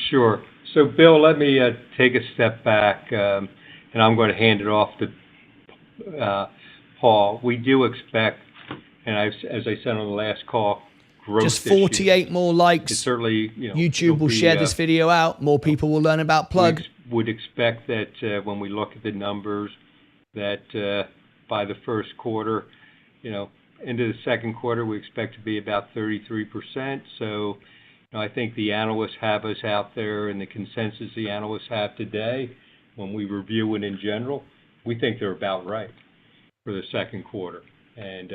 S4: Sure. So, Bill, let me take a step back, and I'm going to hand it off to Paul. We do expect, and as I said on the last call, growth
S1: just 48 more likes.
S4: It's certainly,
S1: YouTube will share this video out. More people will learn about Plug.
S4: We would expect that when we look at the numbers, that by the first quarter, into the second quarter, we expect to be about 33%. So I think the analysts have us out there, and the consensus the analysts have today, when we review it in general, we think they're about right for the second quarter. And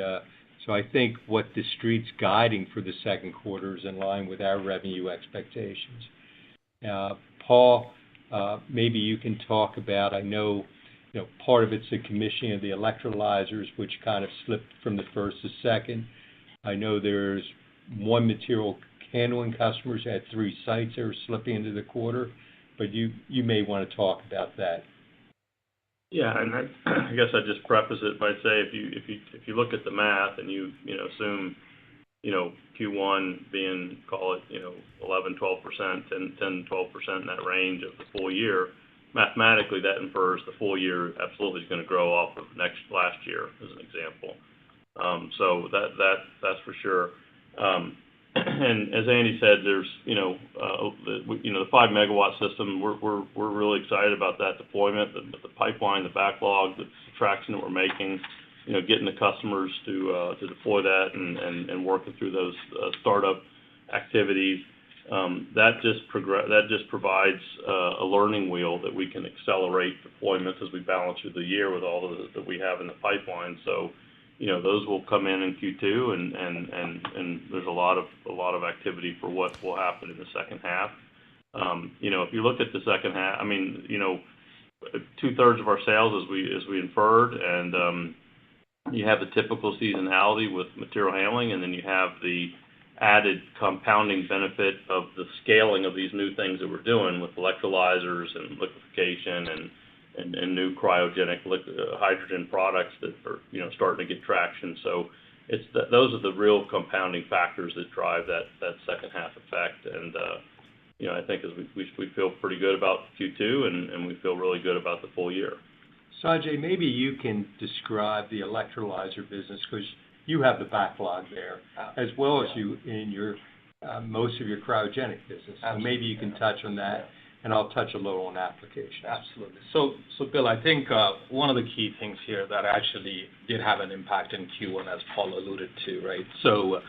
S4: so I think what the street's guiding for the second quarter is in line with our revenue expectations. Paul, maybe you can talk about, I know, part of it's the commissioning of the electrolyzers, which kind of slipped from the first to second. I know there's one material handling customers had 3 sites that are slipping into the quarter, but you may want to talk about that.
S7: Yeah, and I guess I'd just preface it by saying if you look at the math and you assume Q1 being, call it 11-12%, 10-12% in that range of the full year, mathematically that infers the full year absolutely is going to grow off of last year as an example. So that's for sure. And as Andy said, there's the 5 megawatt system. We're really excited about that deployment, the pipeline, the backlog, the traction that we're making. Getting the customers to deploy that and working through those startup activities. That just provides a learning wheel that we can accelerate deployments as we balance through the year with all that we have in the pipeline. So. Those will come in Q2, and there's a lot of activity for what will happen in the second half. If you look at the second half, I mean, 2/3 of our sales as we inferred, and you have the typical seasonality with material handling, and then you have the added compounding benefit of the scaling of these new things that we're doing with electrolyzers and liquefaction and new cryogenic hydrogen products that are starting to get traction. So those are the real compounding factors that drive that second half effect. And I think as we feel pretty good about Q2, and we feel really good about the full year.
S4: Sanjay, maybe you can describe the electrolyzer business because you have the backlog there, as well as you in your most of your cryogenic business. So maybe you can touch on that. And I'll touch a little on applications.
S9: Absolutely. So Bill, I think one of the key things here that actually did have an impact in Q1, as Paul alluded to, right? So,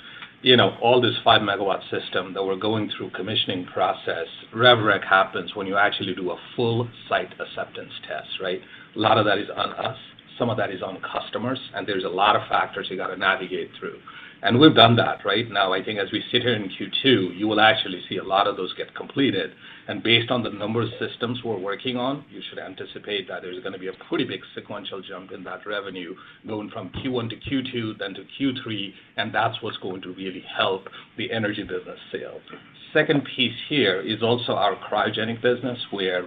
S9: all this 5 megawatt system that we're going through commissioning process, rev rec happens when you actually do a full site acceptance test, right? A lot of that is on us. Some of that is on customers, and there's a lot of factors you got to navigate through. And we've done that, right? Now, I think as we sit here in Q2, you will actually see a lot of those get completed. And based on the number of systems we're working on, you should anticipate that there's going to be a pretty big sequential jump in that revenue going from Q1 to Q2, then to Q3, and that's what's going to really help the energy business sales. Second piece here is also our cryogenic business where,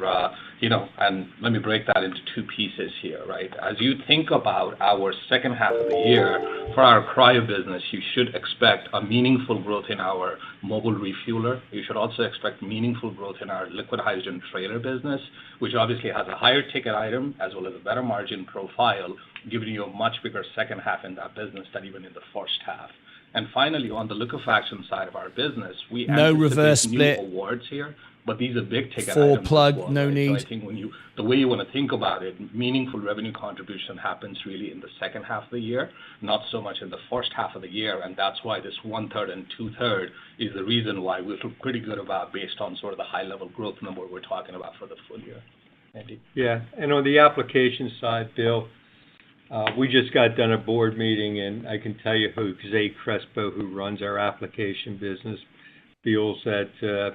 S9: and let me break that into two pieces here, right? As you think about our second half of the year, for our cryo business, you should expect a meaningful growth in our mobile refueler. You should also expect meaningful growth in our liquid hydrogen trailer business, which obviously has a higher ticket item as well as a better margin profile, giving you a much bigger second half in that business than even in the first half. And finally, on the liquefaction side of our business, we
S1: no reverse
S9: split
S1: split
S9: new awards here, but these are big ticket
S1: full
S9: items.
S1: plug,
S9: as well,
S1: no
S9: right?
S1: need.
S9: So I think the way you want to think about it, meaningful revenue contribution happens really in the second half of the year, not so much in the first half of the year, and that's why this 1/3 and 2/3 is the reason why we feel pretty good about based on sort of the high-level growth number we're talking about for the full year. Andy?
S4: Yeah, and on the application side, Bill, we just got done a board meeting, and I can tell you Jose Crespo, who runs our application business, feels that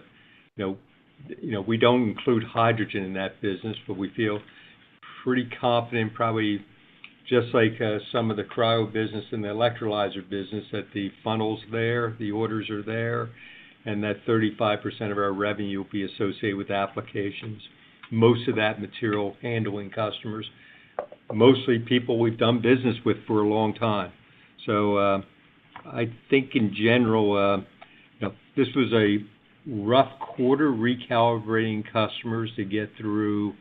S4: we don't include hydrogen in that business, but we feel pretty confident, probably just like some of the cryo business and the electrolyzer business, that the funnel's there, the orders are there, and that 35% of our revenue will be associated with applications. Most of that material handling customers, mostly people we've done business with for a long time. So I think in general, this was a rough quarter recalibrating customers to get through,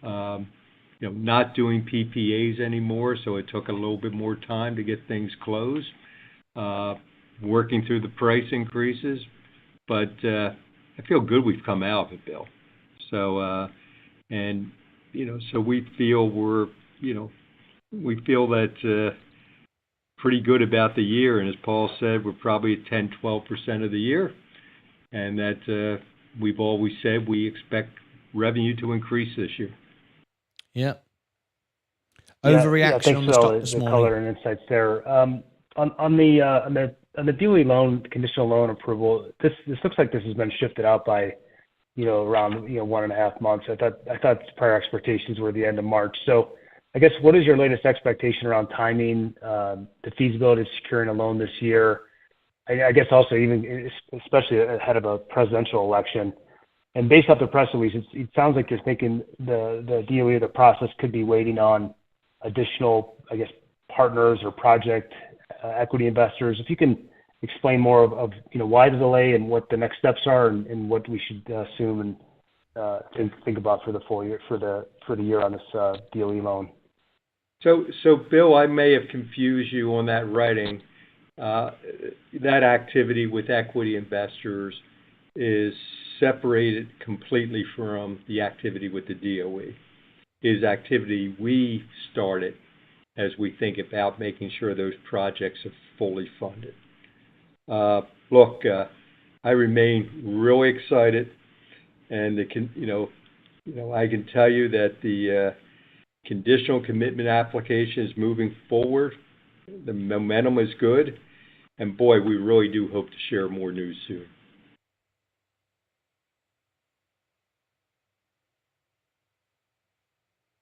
S4: not doing PPAs anymore, so it took a little bit more time to get things closed, working through the price increases. But I feel good we've come out of it, Bill. So, so we feel we feel that pretty good about the year. And as Paul said, we're probably at 10-12% of the year. And that we've always said we expect revenue to increase this year.
S1: Yeah. Overreaction on the stock this
S10: the
S1: morning.
S10: Color and insights there. On the DOE loan, conditional loan approval, this looks like this has been shifted out by around 1.5 months. I thought prior expectations were the end of March. So I guess what is your latest expectation around timing, the feasibility of securing a loan this year? I guess also even especially ahead of a presidential election. And based off the press release, it sounds like you're thinking the DOE, the process could be waiting on additional, I guess, partners or project equity investors. If you can explain more of why the delay and what the next steps are and what we should assume and think about for the full year for the year on this DOE loan.
S4: So Bill, I may have confused you on that writing. That activity with equity investors is separated completely from the activity with the DOE. Is activity we started as we think about making sure those projects are fully funded. Look, I remain really excited, and I can tell you that the conditional commitment application is moving forward. The momentum is good, and boy, we really do hope to share more news soon.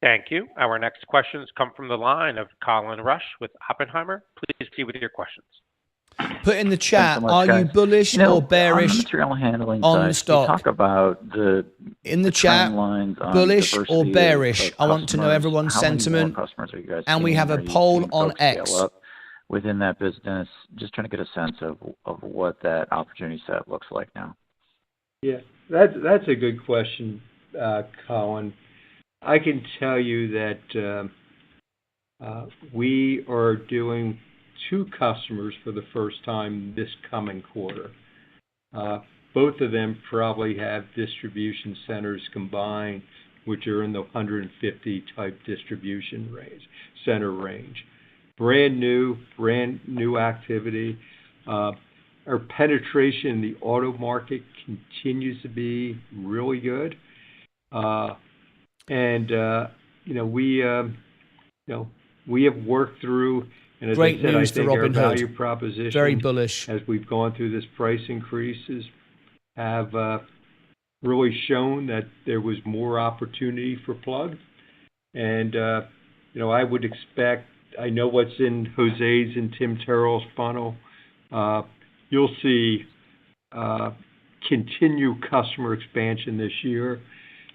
S2: Thank you. Our next questions come from the line of Colin Rusch with Oppenheimer. Please proceed with your questions.
S1: Put in the chat,
S11: so much,
S1: are you
S11: guys.
S1: bullish or bearish
S11: on the material handling
S1: on
S11: side,
S1: the stock?
S11: Talk about
S1: in the chat,
S11: lines on
S1: bullish or bearish?
S11: of
S1: I want to know
S11: customers.
S1: everyone's
S11: How many more
S1: sentiment.
S11: customers are you guys
S1: And we
S11: seeing?
S1: have a
S11: Are you
S1: poll
S11: seeing
S1: on
S11: folks scale
S1: X.
S11: up within that business? Just trying to get a sense of what that opportunity set looks like now.
S4: Yeah, that's a good question, Colin. I can tell you that we are doing 2 customers for the first time this coming quarter. Both of them probably have distribution centers combined, which are in the 150 type distribution center range. Brand new activity. Our penetration in the auto market continues to be really good. We have worked through, And as
S1: Great
S4: I said,
S1: news
S4: I
S1: for
S4: think our
S1: Robin
S4: value
S1: Hood.
S4: proposition,
S1: Very bullish.
S4: as we've gone through this price increases, have really shown that there was more opportunity for Plug. And, I would expect, I know what's in Jose's and Tim Terrell's funnel. You'll see continue customer expansion this year.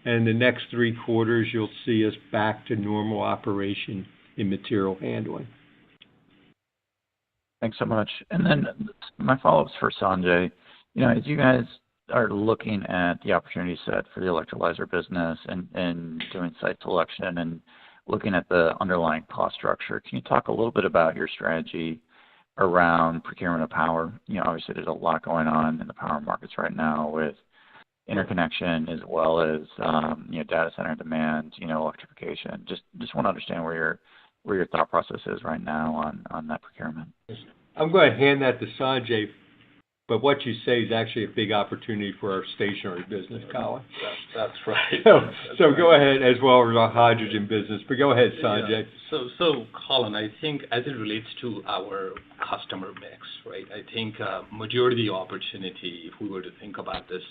S4: And the next 3 quarters, you'll see us back to normal operation in material handling.
S11: Thanks so much. And then my follow-up's for Sanjay. As you guys are looking at the opportunity set for the electrolyzer business and doing site selection and looking at the underlying cost structure, can you talk a little bit about your strategy around procurement of power? Obviously there's a lot going on in the power markets right now with interconnection as well as data center demand, electrification. Just want to understand where your thought process is right now on that procurement.
S4: I'm going to hand that to Sanjay, but what you say is actually a big opportunity for our stationary business, Colin.
S7: That's right.
S4: So go ahead, as well as our hydrogen business. But go ahead, Sanjay.
S9: Yeah. So Colin, I think as it relates to our customer mix, right? I think majority of the opportunity, if we were to think about this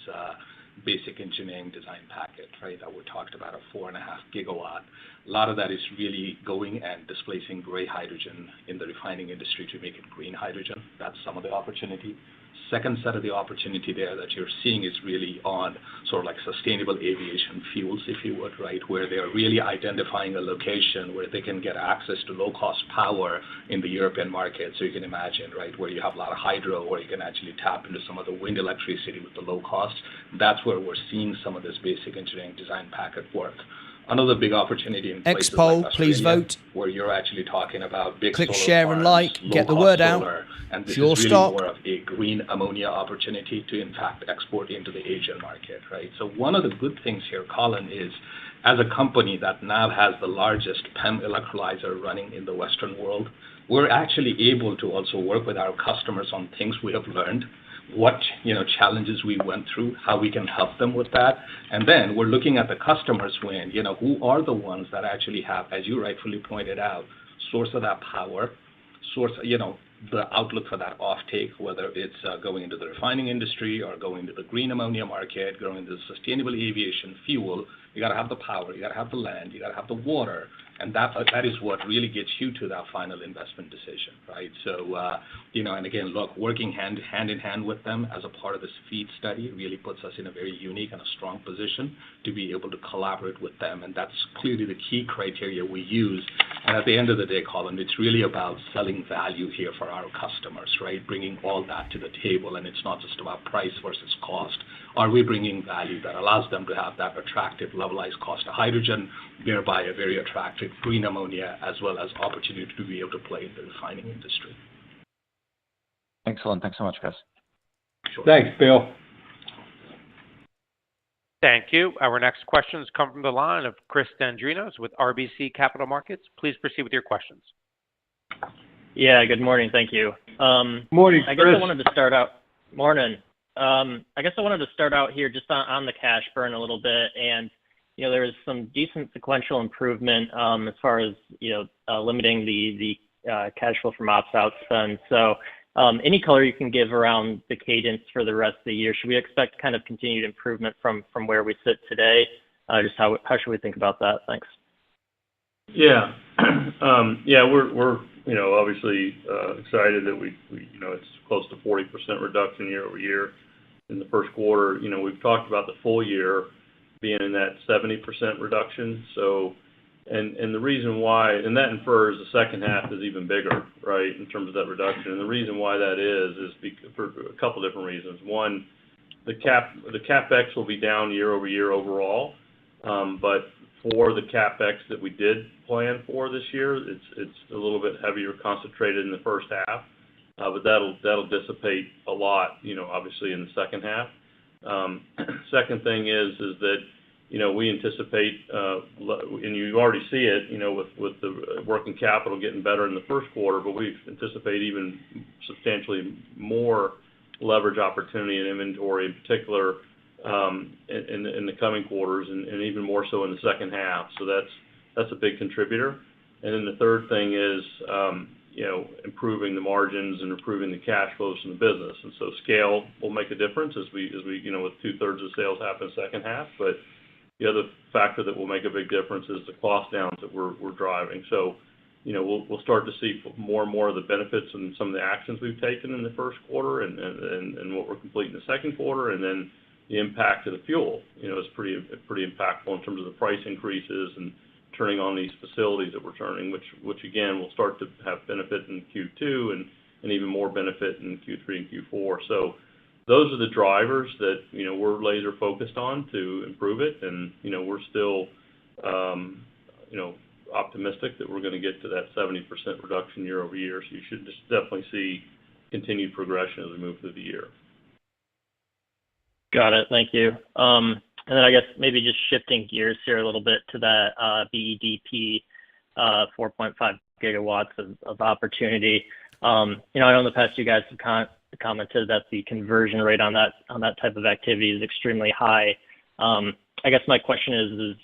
S9: basic engineering design packet, right, that we talked about, a 4.5 gigawatt. A lot of that is really going and displacing gray hydrogen in the refining industry to make it green hydrogen. That's some of the opportunity. Second set of the opportunity there that you're seeing is really on sort of like sustainable aviation fuels, if you would, right, where they're really identifying a location where they can get access to low-cost power in the European market. So you can imagine, right, where you have a lot of hydro, where you can actually tap into some of the wind electricity with the low cost. That's where we're seeing some of this basic engineering design packet work. Another big opportunity in places
S1: X-Poll,
S9: like
S1: please vote.
S9: where you're actually talking about big
S1: Click,
S9: solar
S1: share,
S9: farms,
S1: and like. Get the word out.
S9: solar, and this
S1: Fuel
S9: is really
S1: stock.
S9: more of a green ammonia opportunity to, in fact, export into the Asian market, right? So one of the good things here, Colin, is as a company that now has the largest PEM electrolyzer running in the Western world, we're actually able to also work with our customers on things we have learned, what challenges we went through, how we can help them with that. And then we're looking at the customers when, who are the ones that actually have, as you rightfully pointed out, source of that power, source, the outlook for that offtake, whether it's going into the refining industry or going to the green ammonia market, going into the sustainable aviation fuel. You got to have the power, you got to have the land, you got to have the water, and that is what really gets you to that final investment decision, right? So, and again, look, working hand in hand with them as a part of this FEED study really puts us in a very unique and a strong position to be able to collaborate with them, and that's clearly the key criteria we use. And at the end of the day, Colin, it's really about selling value here for our customers, right? Bringing all that to the table, and it's not just about price versus cost. Are we bringing value that allows them to have that attractive levelized cost of hydrogen, thereby a very attractive green ammonia, as well as opportunity to be able to play in the refining industry?
S11: Excellent. Thanks so much, guys.
S9: Sure.
S4: Thanks, Bill.
S2: Thank you. Our next questions come from the line of Chris Dendrinos with RBC Capital Markets. Please proceed with your questions.
S12: Yeah, good morning. Thank you.
S4: Morning, Chris.
S12: I guess I wanted to start out. Morning. I guess I wanted to start out here just on the cash burn a little bit, and there was some decent sequential improvement as far as limiting the cash flow from ops outspend. So, any color you can give around the cadence for the rest of the year? Should we expect kind of continued improvement from where we sit today? Just how should we think about that? Thanks.
S7: Yeah, we're obviously excited that we it's close to 40% reduction year over year in the first quarter. We've talked about the full year being in that 70% reduction. So, and the reason why, and that infers the second half is even bigger, right, in terms of that reduction. And the reason why that is for a couple different reasons. One, the CapEx will be down year over year overall, but for the CapEx that we did plan for this year, it's a little bit heavier concentrated in the first half, but that'll dissipate a lot, obviously in the second half. Second thing is that we anticipate, and you already see it, with the working capital getting better in the first quarter, but we anticipate even substantially more leverage opportunity in inventory, in particular, in the coming quarters, and even more so in the second half. So that's a big contributor. And then the third thing is, improving the margins and improving the cash flows in the business. And so scale will make a difference as we with 2/3 of sales happen second half. But the other factor that will make a big difference is the cost downs that we're driving. So, we'll start to see more and more of the benefits and some of the actions we've taken in the first quarter and what we're completing in the second quarter, and then the impact of the fuel, is pretty impactful in terms of the price increases and turning on these facilities that we're turning, which again will start to have benefit in Q2 and even more benefit in Q3 and Q4. So those are the drivers that we're laser focused on to improve it, and we're still optimistic that we're going to get to that 70% reduction year over year. So you should just definitely see continued progression as we move through the year.
S12: Got it. Thank you. And then I guess maybe just shifting gears here a little bit to that BEDP 4.5 gigawatts of opportunity. I know in the past you guys have commented that the conversion rate on that type of activity is extremely high. I guess my question is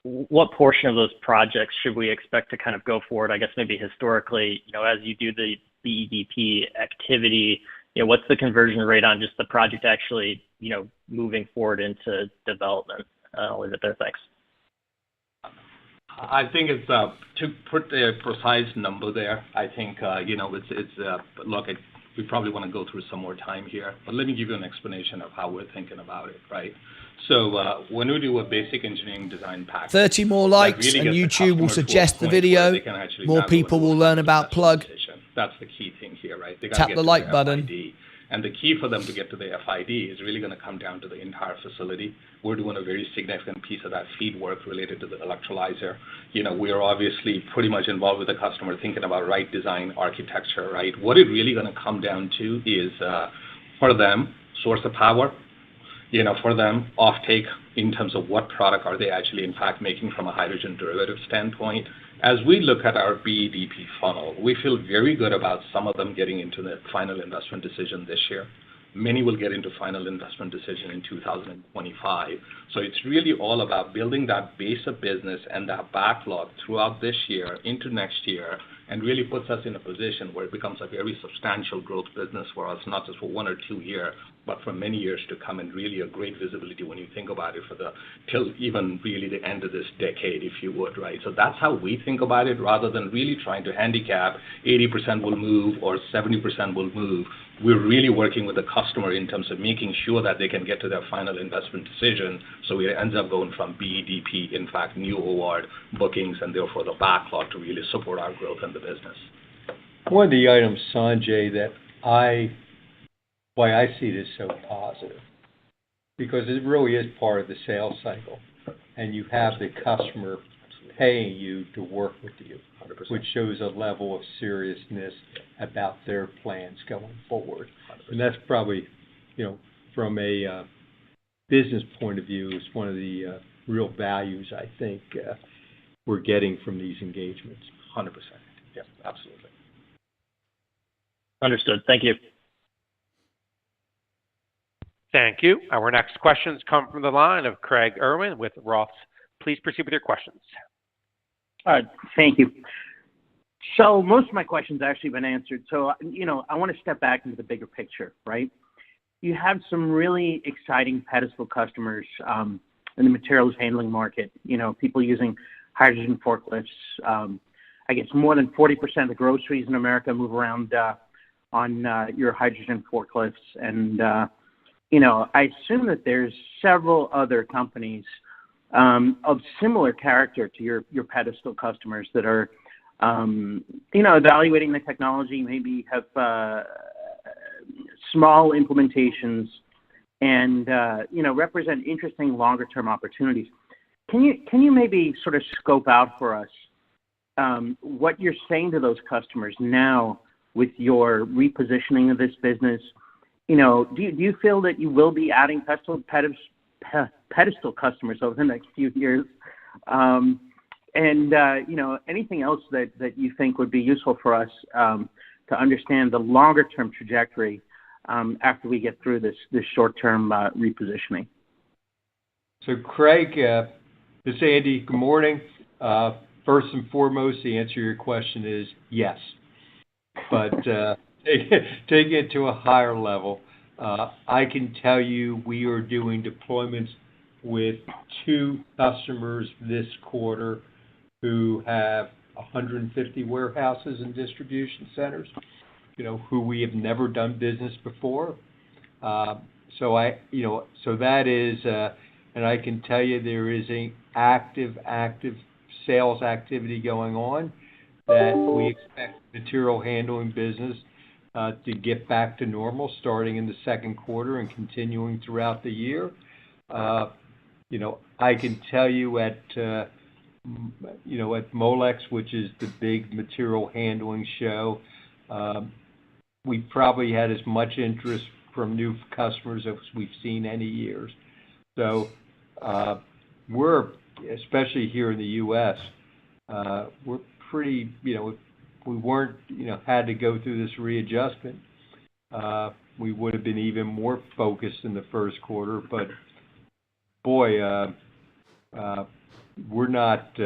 S12: what portion of those projects should we expect to kind of go forward? I guess maybe historically, as you do the BEDP activity, what's the conversion rate on just the project actually, moving forward into development? I'll leave it there. Thanks.
S9: I think it's to put a precise number there. I think we probably want to go through some more time here, but let me give you an explanation of how we're thinking about it, right? So when we do a basic engineering design package,
S1: 30 more likes
S9: really
S1: and YouTube will suggest the video. More people will learn about Plug.
S9: That's the key thing here, right? They
S1: Tap the like button.
S9: FID. And the key for them to get to the FID is really going to come down to the entire facility. We're doing a very significant piece of that feed work related to the electrolyzer. We are obviously pretty much involved with the customer thinking about right design, architecture, right? What it really going to come down to is for them, source of power, for them, offtake in terms of what product are they actually in fact making from a hydrogen derivative standpoint. As we look at our BEDP funnel, we feel very good about some of them getting into the final investment decision this year. Many will get into final investment decision in 2025. So it's really all about building that base of business and that backlog throughout this year into next year, and really puts us in a position where it becomes a very substantial growth business for us, not just for 1 or 2 years, but for many years to come, and really a great visibility when you think about it till even really the end of this decade, if you would, right? So that's how we think about it, rather than really trying to handicap 80% will move or 70% will move. We're really working with the customer in terms of making sure that they can get to their final investment decision. So it ends up going from BEDP, in fact, new award bookings, and therefore the backlog to really support our growth in the business.
S4: One of the items, Sanjay, that why I see this so positive, because it really is part of the sales cycle, and you have the customer paying you to work with you, 100%. Which shows a level of seriousness about their plans going forward. 100%. And that's probably, from a business point of view, is one of the real values I think we're getting from these engagements.
S9: 100%. Yeah, absolutely.
S12: Understood. Thank you.
S2: Thank you. Our next questions come from the line of Craig Irwin with Roth. Please proceed with your questions.
S13: Thank you. So most of my questions have actually been answered. So, I want to step back into the bigger picture, right? You have some really exciting pedestal customers in the materials handling market, people using hydrogen forklifts. I guess more than 40% of the groceries in America move around on your hydrogen forklifts. And, I assume that there's several other companies of similar character to your pedestal customers that are, evaluating the technology, maybe have small implementations and, represent interesting longer-term opportunities. Can you maybe sort of scope out for us what you're saying to those customers now with your repositioning of this business? Do you feel that you will be adding pedestal customers over the next few years? Anything else that you think would be useful for us to understand the longer-term trajectory after we get through this short-term repositioning?
S4: So, Craig, this is Andy. Good morning. first and foremost, the answer to your question is yes. But taking it to a higher level, I can tell you we are doing deployments with 2 customers this quarter who have 150 warehouses and distribution centers, who we have never done business before. So that is, and I can tell you there is an active sales activity going on that we expect material handling business to get back to normal starting in the second quarter and continuing throughout the year. I can tell you at Molex, which is the big material handling show, we probably had as much interest from new customers as we've seen any years. So we're, especially here in the U.S., we're pretty, if we weren't, had to go through this readjustment, we would have been even more focused in the first quarter. But boy, we're not,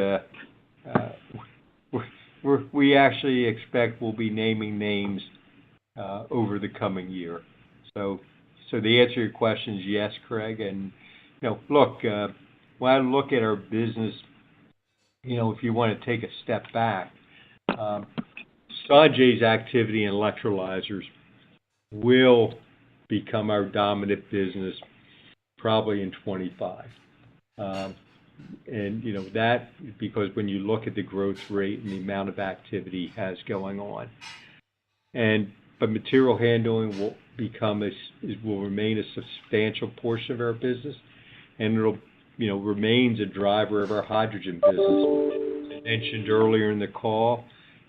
S4: we actually expect we'll be naming names over the coming year. So the answer to your question is yes, Craig. And, look, when I look at our business, if you want to take a step back, Sanjay's activity in electrolyzers will become our dominant business probably in 25. And, that because when you look at the growth rate and the amount of activity he has going on. But material handling will remain a substantial portion of our business, and it'll, remains a driver of our hydrogen business. I mentioned earlier in the call,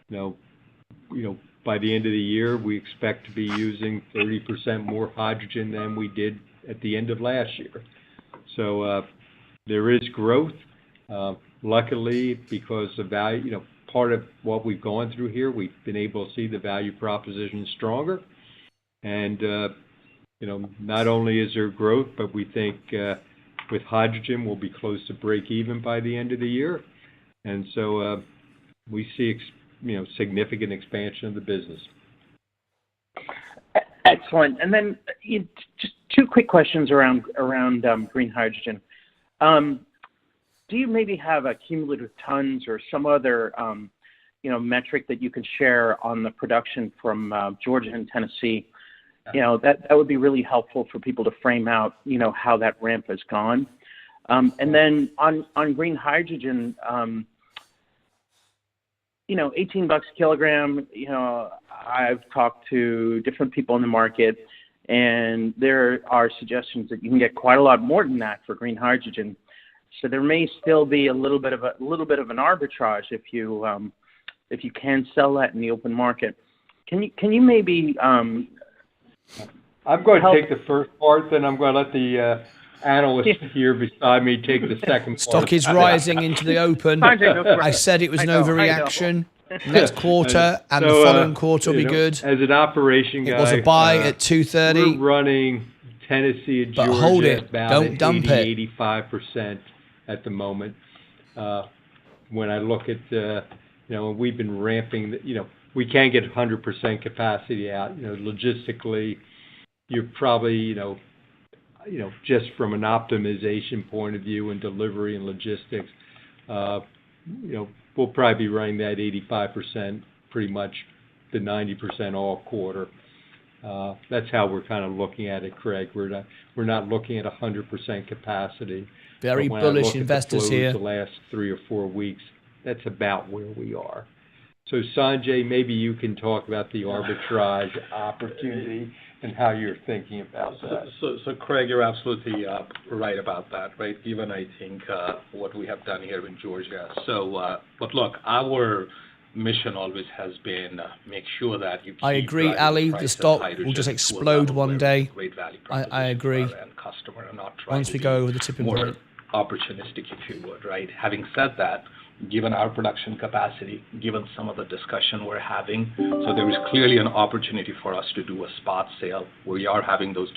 S4: by the end of the year, we expect to be using 30% more hydrogen than we did at the end of last year. So there is growth. Luckily, because the value, part of what we've gone through here, we've been able to see the value proposition stronger. And, not only is there growth, but we think with hydrogen, we'll be close to break even by the end of the year. And so we see, significant expansion of the business.
S13: Excellent. And then just 2 quick questions around green hydrogen. Do you maybe have a cumulative tons or some other, metric that you can share on the production from Georgia and Tennessee? That would be really helpful for people to frame out, how that ramp has gone. And then on green hydrogen, $18 a kilogram, I've talked to different people in the market, and there are suggestions that you can get quite a lot more than that for green hydrogen. So there may still be a little bit of an arbitrage if you can sell that in the open market. Can you maybe
S4: I'm going to take the first part, then I'm going to let the analyst here beside me take the second part.
S1: Stock is rising into the open. I said it was an overreaction. Next quarter and the following quarter will be good.
S4: As an operation guy,
S1: it was a buy at 2:30.
S4: We're running Tennessee and Georgia
S1: hold it.
S4: about
S1: Don't dump
S4: 85% at the moment. When I look at, we've been ramping, we can't get 100% capacity out. Logistically, you're probably, just from an optimization point of view and delivery and logistics, we'll probably be running that 85%, pretty much the 90% all quarter. That's how we're kind of looking at it, Craig. We're not looking at 100% capacity.
S1: Very bullish investors here.
S4: The last 3 or 4 weeks, that's about where we are. So Sanjay, maybe you can talk about the arbitrage opportunity and how you're thinking about that.
S9: So Craig, you're absolutely right about that, right? Given, I think, what we have done here in Georgia. So, but look, our mission always has been make sure that you keep
S1: I agree, Ali. The stock will just explode one day.
S9: Great value
S1: I agree.
S9: And customer and not trying
S1: once we go over the tipping point.
S9: Opportunistic, if you would, right? Having said that, given our production capacity, given some of the discussion we're having. So there is clearly an opportunity for us to do a spot sale. We are having those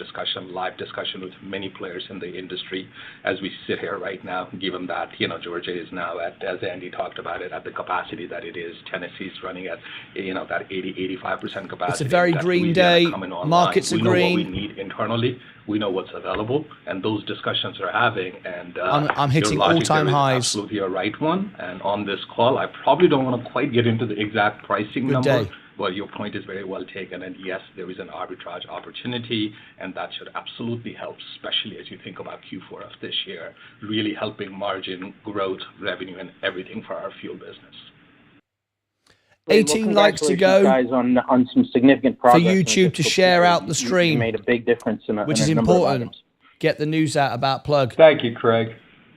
S9: live discussion with many players in the industry as we sit here right now, given that, Georgia is now at, as Andy talked about it, at the capacity that it is. Tennessee's running at, that 85% capacity.
S1: It's a very green day. Markets are green.
S9: We know what we need internally. We know what's available, and those discussions are having. And
S1: I'm hitting all-time highs.
S9: Absolutely a right one. And on this call, I probably don't want to quite get into the exact pricing number. But your point is very well taken. And yes, there is an arbitrage opportunity, and that should absolutely help, especially as you think about Q4 of this year, really helping margin, growth, revenue, and everything for our fuel business.
S1: 18 likes to go,
S13: guys, on some significant progress
S1: for YouTube to share out the stream.
S13: You made a big difference
S1: which is important. Get the news out about Plug.
S4: Thank you, Craig.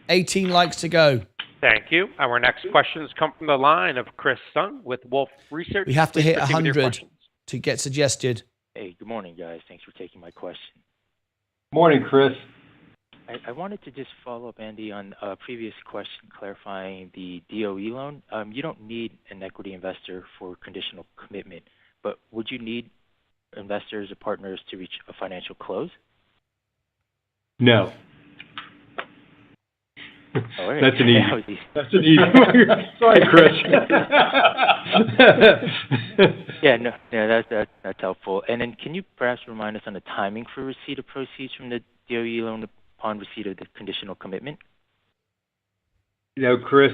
S1: 18 likes to go.
S2: Thank you. Our next questions come from the line of Chris Sung with Wolf Research.
S1: We have to hit 100 to get suggested.
S14: Hey, good morning, guys. Thanks for taking my question.
S4: Morning, Chris.
S14: I wanted to just follow up, Andy, on a previous question clarifying the DOE loan. You don't need an equity investor for conditional commitment, but would you need investors or partners to reach a financial close?
S4: No.
S14: All right.
S4: That's an easy one. Sorry, Chris.
S14: That's helpful. And then can you perhaps remind us on the timing for receipt of proceeds from the DOE loan upon receipt of the conditional commitment?
S4: Chris,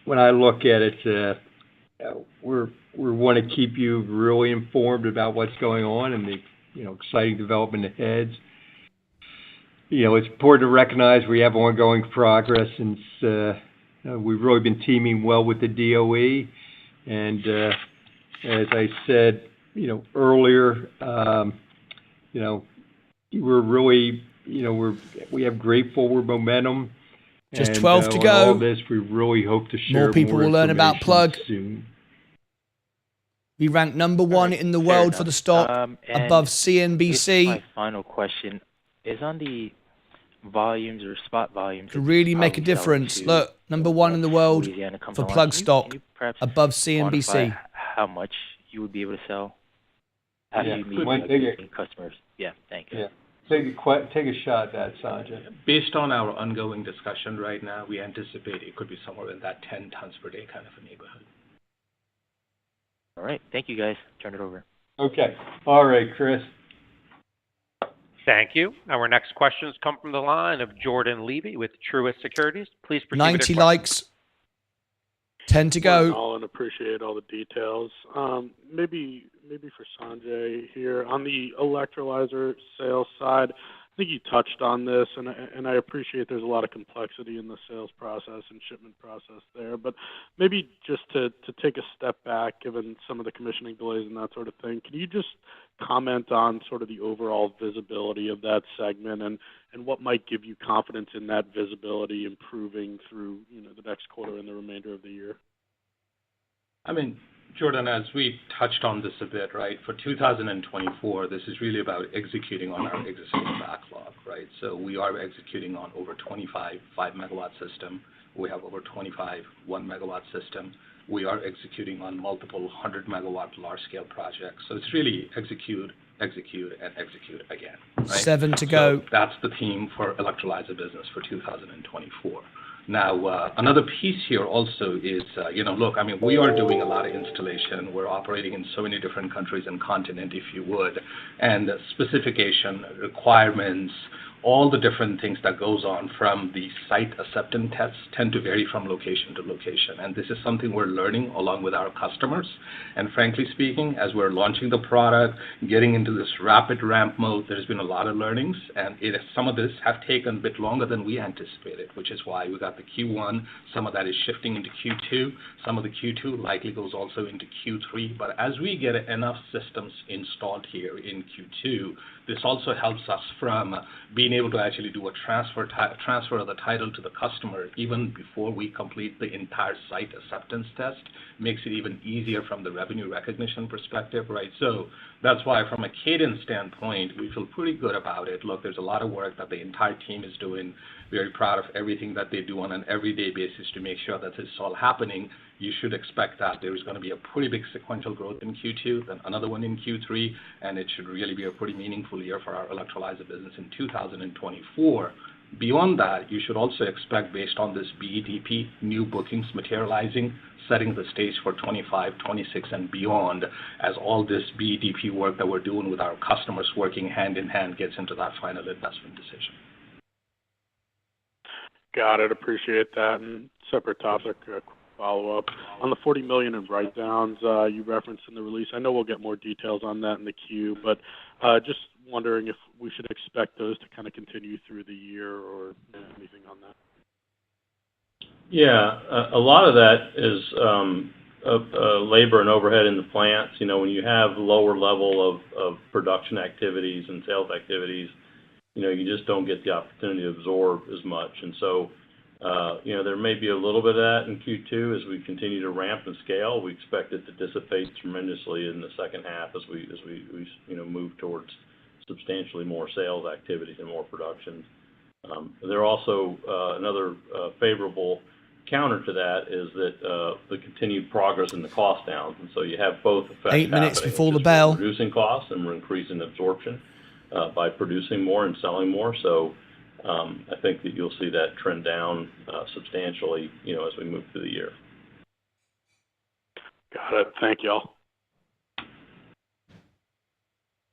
S4: when I look at it, we want to keep you really informed about what's going on and the exciting development ahead. It's important to recognize we have ongoing progress, and we've really been teaming well with the DOE. And as I said, earlier, we're really, we have great forward momentum.
S1: Just 12 to go.
S4: All this, we really hope to share
S1: more people will learn about Plug
S4: soon.
S1: We ranked number one in the world for the stock, above CNBC.
S14: My final question is on the volumes or spot volumes.
S1: Could really make a difference. Look, number one in the world for Plug stock, above CNBC.
S14: How much you would be able to sell after you meet customers? Yeah, thank you.
S4: Yeah. Take a shot at that, Sanjay.
S9: Based on our ongoing discussion right now, we anticipate it could be somewhere in that 10 tons per day kind of a neighborhood.
S14: All right. Thank you, guys. Turn it over.
S4: Okay. All right, Chris.
S2: Thank you. Our next questions come from the line of Jordan Levy with Truist Securities. Please proceed
S1: 90 likes. 10 to go.
S15: All and appreciate all the details. Maybe for Sanjay here on the electrolyzer sales side. I think you touched on this, and I appreciate there's a lot of complexity in the sales process and shipment process there. But maybe just to take a step back, given some of the commissioning delays and that sort of thing, can you just comment on sort of the overall visibility of that segment and what might give you confidence in that visibility improving through the next quarter and the remainder of the year?
S9: I mean, Jordan, as we touched on this a bit, right, for 2024, this is really about executing on our existing backlog, right? So we are executing on over 25 5-megawatt system. We have over 25 1-megawatt system. We are executing on multiple 100-megawatt large-scale projects. So it's really execute, and execute again, right?
S1: 7 to go.
S9: So that's the theme for electrolyzer business for 2024. Now, another piece here also is, look, I mean, we are doing a lot of installation. We're operating in so many different countries and continent, if you would, and specification requirements, all the different things that goes on from the site acceptance tests tend to vary from location to location. And this is something we're learning along with our customers. And frankly speaking, as we're launching the product, getting into this rapid ramp mode, there's been a lot of learnings. And some of this have taken a bit longer than we anticipated, which is why we got the Q1. Some of that is shifting into Q2. Some of the Q2 likely goes also into Q3. But as we get enough systems installed here in Q2, this also helps us from being able to actually do a transfer of the title to the customer even before we complete the entire site acceptance test. Makes it even easier from the revenue recognition perspective, right? So That's why from a cadence standpoint, we feel pretty good about it. Look, there's a lot of work that the entire team is doing. Very proud of everything that they do on an everyday basis to make sure that this is all happening. You should expect that there is going to be a pretty big sequential growth in Q2, then another one in Q3, and it should really be a pretty meaningful year for our electrolyzer business in 2024. Beyond that, you should also expect, based on this BEDP, new bookings materializing, setting the stage for 25, 26, and beyond, as all this BEDP work that we're doing with our customers working hand in hand gets into that final investment decision.
S15: Got it. Appreciate that. And separate topic, follow-up. On the $40 million in write-downs you referenced in the release, I know we'll get more details on that in the queue, but just wondering if we should expect those to kind of continue through the year or anything on that.
S7: Yeah, a lot of that is labor and overhead in the plants. You know, when you have lower level of production activities and sales activities, you know, you just don't get the opportunity to absorb as much. And so, you know, there may be a little bit of that in Q2 as we continue to ramp and scale. We expect it to dissipate tremendously in the second half as we you know, move towards substantially more sales activities and more production. There are also another favorable counter to that is that the continued progress in the cost downs. And so you have both effects
S1: 8 minutes
S7: happening,
S1: before the bell.
S7: We're reducing costs and we're increasing absorption by producing more and selling more. So I think that you'll see that trend down substantially, you know, as we move through the year.
S15: Got it. Thank you all.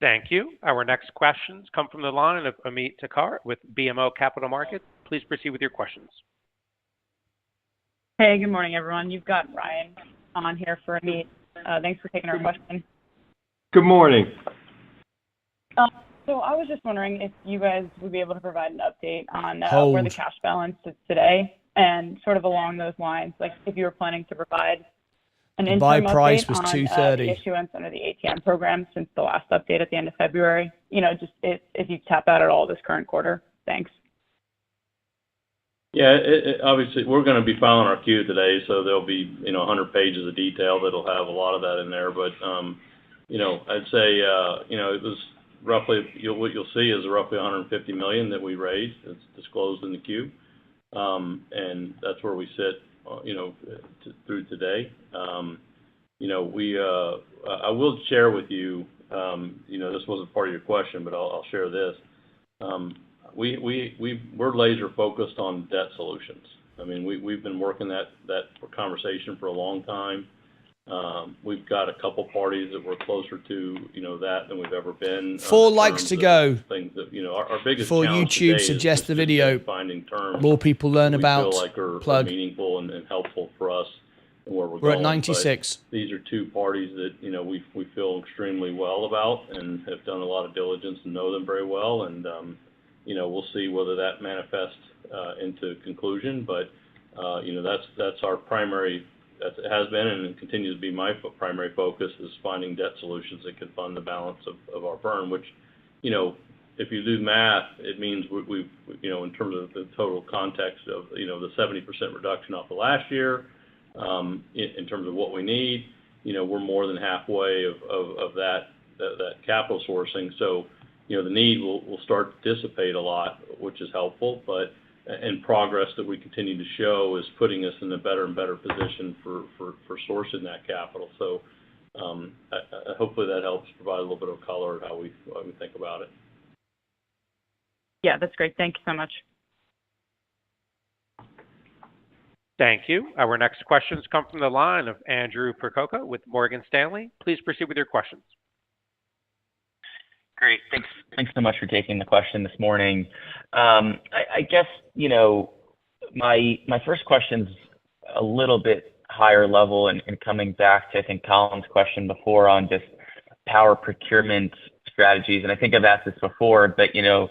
S2: Thank you. Our next questions come from the line of Amit Takar with BMO Capital Markets. Please proceed with your questions.
S16: Hey, good morning, everyone. You've got Ryan on here for Amit. Thanks for taking our question.
S4: Good morning.
S16: So I was just wondering if you guys would be able to provide an update on where the
S1: Hold.
S16: cash balance is today, and sort of along those lines, like if you were planning to provide an
S1: The buy
S16: interim
S1: price
S16: update
S1: was
S16: on
S1: $230.
S16: the issuance under the ATM program since the last update at the end of February. You know, just if you tap out at all this current quarter. Thanks.
S7: Yeah, obviously, we're going to be filing our Q today, so there'll be, you know, 100 pages of detail that'll have a lot of that in there. But, you know, I'd say, you know, it was roughly, what you'll see is roughly $150 million that we raised. It's disclosed in the Q. And that's where we sit, you know, through today. You know, I will share with you, you know, this wasn't part of your question, but I'll share this. We're laser focused on debt solutions. I mean, we've been working that conversation for a long time. We've got a couple parties that we're closer to, you know, that than we've ever been.
S1: 4 likes to go.
S7: Things that, you know, our biggest
S1: Before
S7: challenge
S1: YouTube
S7: today
S1: suggests
S7: is
S1: the video,
S7: finding terms
S1: more people learn
S7: we
S1: about
S7: feel like are
S1: Plug.
S7: meaningful and helpful for us and where we're
S1: We're
S7: going.
S1: at 96.
S7: But these are two parties that, you know, we feel extremely well about and have done a lot of diligence and know them very well. And, you know, we'll see whether that manifests into conclusion. But, you know, that's our primary, it has been and continues to be my primary focus, is finding debt solutions that can fund the balance of our firm, which, you know, if you do math, it means we've, you know, in terms of the total context of, you know, the 70% reduction off the last year, in terms of what we need, you know, we're more than halfway of that capital sourcing. So, you know, the need will start to dissipate a lot, which is helpful, but and progress that we continue to show is putting us in a better and better position for sourcing that capital. So hopefully that helps provide a little bit of color how we think about it.
S16: Yeah, that's great. Thank you so much.
S2: Thank you. Our next questions come from the line of Andrew Percoco with Morgan Stanley. Please proceed with your questions.
S17: Great. Thanks so much for taking the question this morning. I guess, you know, my first question's a little bit higher level and coming back to, I think, Colin's question before on just power procurement strategies. And I think I've asked this before, but, you know,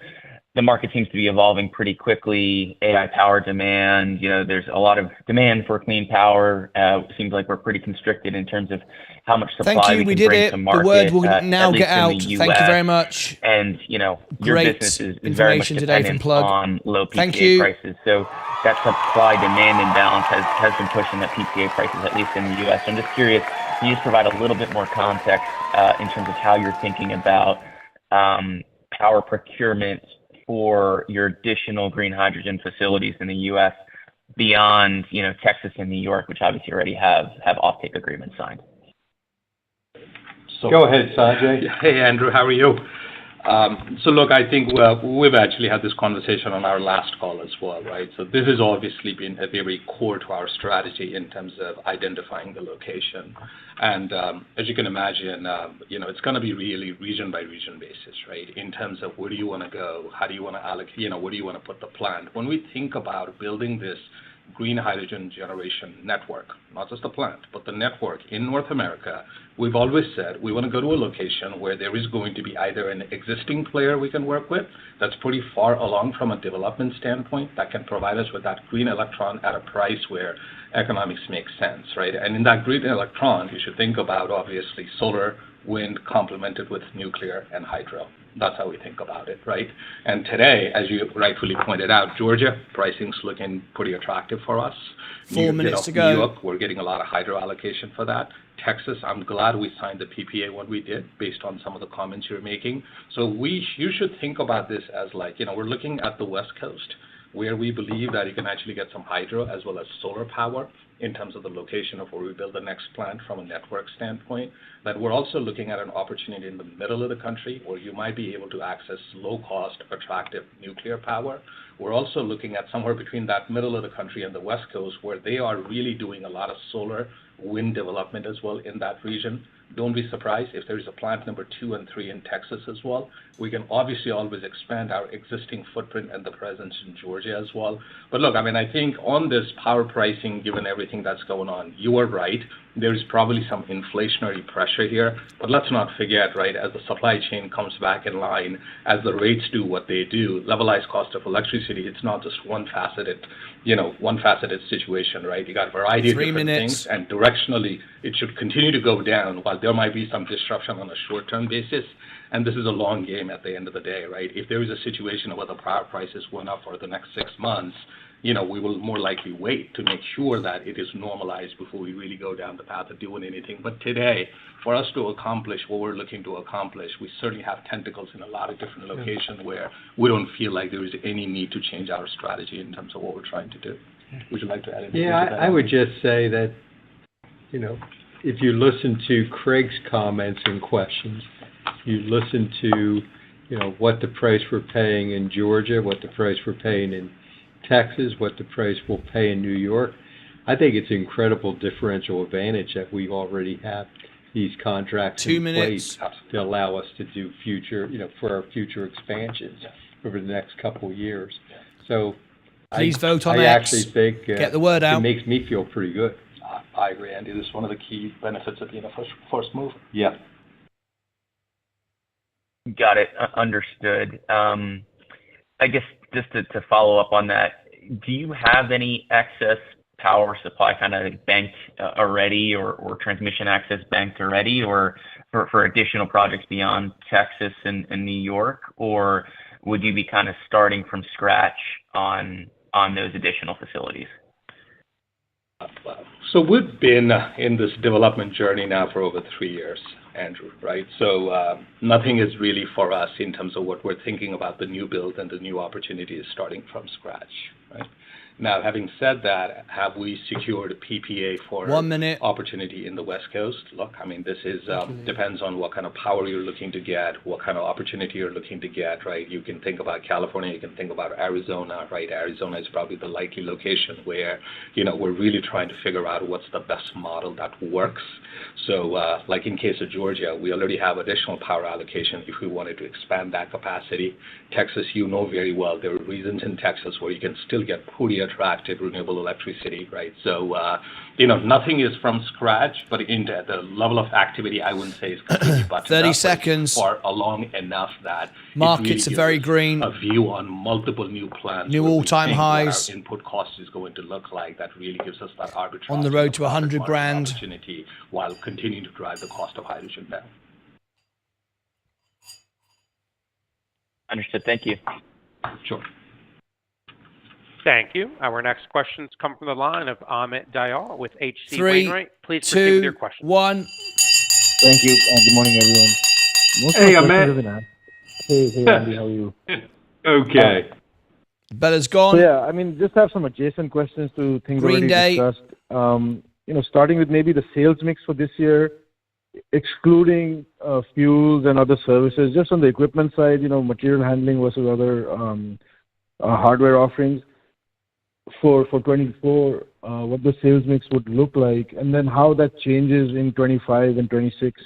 S17: the market seems to be evolving pretty quickly. AI power demand, you know, there's a lot of demand for clean power. It seems like we're pretty constricted in terms of how much supply we can bring to market.
S1: The word will now get out.
S17: Thank
S1: you very much.
S17: And, you know, your
S1: Great
S17: business is very much dependent on low
S1: Thank
S17: PPA
S1: you.
S17: prices. So that supply-demand imbalance has been pushing up PPA prices, at least in the U.S. So I'm just curious can you just provide a little bit more context in terms of how you're thinking about power procurement for your additional green hydrogen facilities in the U.S. beyond, Texas and New York, which obviously already have offtake agreements signed?
S4: Go ahead, Sanjay.
S9: Hey, Andrew, how are you? So look, I think we've actually had this conversation on our last call as well, right? So this has obviously been a very core to our strategy in terms of identifying the location. And as you can imagine, it's going to be really region by region basis, right? In terms of where do you want to go? How do you want to allocate, where do you want to put the plant? When we think about building this green hydrogen generation network, not just the plant, but the network in North America, we've always said we want to go to a location where there is going to be either an existing player we can work with that's pretty far along from a development standpoint that can provide us with that green electron at a price where economics make sense, right? And in that green electron, you should think about obviously solar, wind complemented with nuclear and hydro. That's how we think about it, right? And today, as you rightfully pointed out, Georgia, pricing's looking pretty attractive for us.
S1: 4 minutes to go.
S9: New York, we're getting a lot of hydro allocation for that. Texas, I'm glad we signed the PPA when we did, based on some of the comments you're making. So you should think about this as we're looking at the West Coast, where we believe that you can actually get some hydro as well as solar power in terms of the location of where we build the next plant from a network standpoint. But we're also looking at an opportunity in the middle of the country where you might be able to access low-cost, attractive nuclear power. We're also looking at somewhere between that middle of the country and the West Coast where they are really doing a lot of solar, wind development as well in that region. Don't be surprised if there is a plant number 2 and 3 in Texas as well. We can obviously always expand our existing footprint and the presence in Georgia as well. But look, I think on this power pricing, given everything that's going on, you are right. There's probably some inflationary pressure here, but let's not forget, right, as the supply chain comes back in line, as the rates do what they do, levelized cost of electricity, it's not just one faceted situation, right? You got a variety of different things, and directionally, it should continue to go down while there might be some disruption on a short-term basis. And this is a long game at the end of the day, right? If there is a situation where the power prices went up for the next 6 months, we will more likely wait to make sure that it is normalized before we really go down the path of doing anything. But today, for us to accomplish what we're looking to accomplish, we certainly have tentacles in a lot of different locations where we don't feel like there is any need to change our strategy in terms of what we're trying to do. Would you like to add anything to that?
S4: I would just say that, if you listen to Craig's comments and questions, you listen to, what the price we're paying in Georgia, what the price we're paying in Texas, what the price we'll pay in New York. I think it's an incredible differential advantage that we already have these contracts
S1: 2
S4: in
S1: minutes
S4: place to allow us to do future, for our future expansions over the next couple of years. So
S1: please vote on
S4: I
S1: X.
S4: actually think
S1: Get the word out.
S4: It makes me feel pretty good.
S9: I agree, Andy. This is one of the key benefits of being a first mover.
S4: Yeah.
S17: Got it. Understood. I guess just to follow up on that, do you have any excess power supply kind of banked already or transmission access banked already or for additional projects beyond Texas and New York? Or would you be kind of starting from scratch on those additional facilities?
S9: So we've been in this development journey now for over 3 years, Andrew, right? So nothing is really for us in terms of what we're thinking about the new build and the new opportunities starting from scratch, right? Now, having said that, have we secured a PPA for
S1: 1 minute
S9: opportunity in the West Coast? Look, this is depends on what kind of power you're looking to get, what kind of opportunity you're looking to get, right? You can think about California, you can think about Arizona, right? Arizona is probably the likely location where, we're really trying to figure out what's the best model that works. So, like in case of Georgia, we already have additional power allocation if we wanted to expand that capacity. Texas, very well, there are reasons in Texas where you can still get pretty attractive renewable electricity, right? So, nothing is from scratch, but into the level of activity, I wouldn't say is completely buttoned
S1: 30
S9: up,
S1: seconds.
S9: Far along enough that
S1: Markets are very green.
S9: A view on multiple new plants.
S1: New all-time highs.
S9: What our input cost is going to look like. That really gives us that arbitrage.
S1: On the road to 100 grand.
S9: Opportunity while continuing to drive the cost of hydrogen down.
S17: Understood. Thank you.
S9: Sure.
S2: Thank you. Our next questions come from the line of Amit Dayal with H.C.
S1: 3,
S2: Wainwright. Please proceed with your
S1: 2,
S2: question.
S1: 1.
S18: Thank you. Good morning, everyone. Most
S4: Hey,
S18: of my questions
S4: Amit.
S18: have been asked. Hey, Andy, how are you?
S4: Okay.
S1: Bella's gone.
S18: So, yeah, I mean, just have some adjacent questions to things
S1: Green
S18: already
S1: Day.
S18: discussed. Starting with maybe the sales mix for this year, excluding fuels and other services, just on the equipment side, material handling versus other hardware offerings for 24, what the sales mix would look like, and then how that changes in 25 and 26.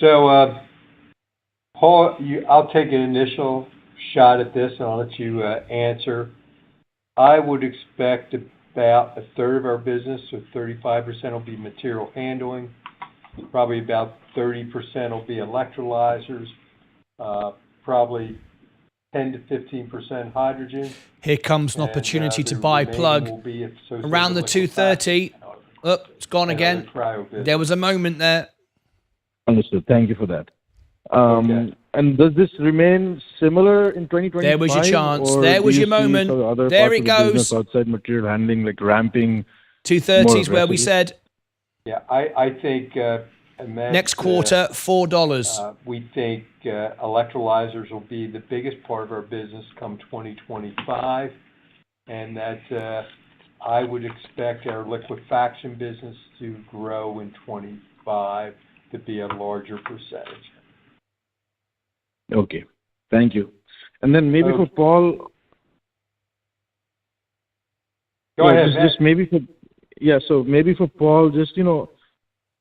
S4: So, Paul, I'll take an initial shot at this, and I'll let you answer. I would expect about a third of our business, so 35% will be material handling. Probably about 30% will be electrolyzers. Probably 10 to 15% hydrogen.
S1: Here comes an opportunity to buy plug. Around the 230. Oh, it's gone again. There was a moment there.
S18: Understood. Thank you for that. And does this remain similar in 2025?
S1: There was your chance.
S18: Or
S1: There was
S18: do you
S1: your
S18: see
S1: moment.
S18: sort of other
S1: There
S18: parts
S1: it
S18: of the
S1: goes.
S18: business outside material handling, like ramping?
S1: 230 is where we said.
S4: Yeah, I think
S1: Next quarter, $4.
S4: We think electrolyzers will be the biggest part of our business come 2025, and that I would expect our liquefaction business to grow in 25 to be a larger percentage.
S18: Okay, thank you. And then maybe for Paul.
S4: Go ahead,
S18: just maybe for Paul, just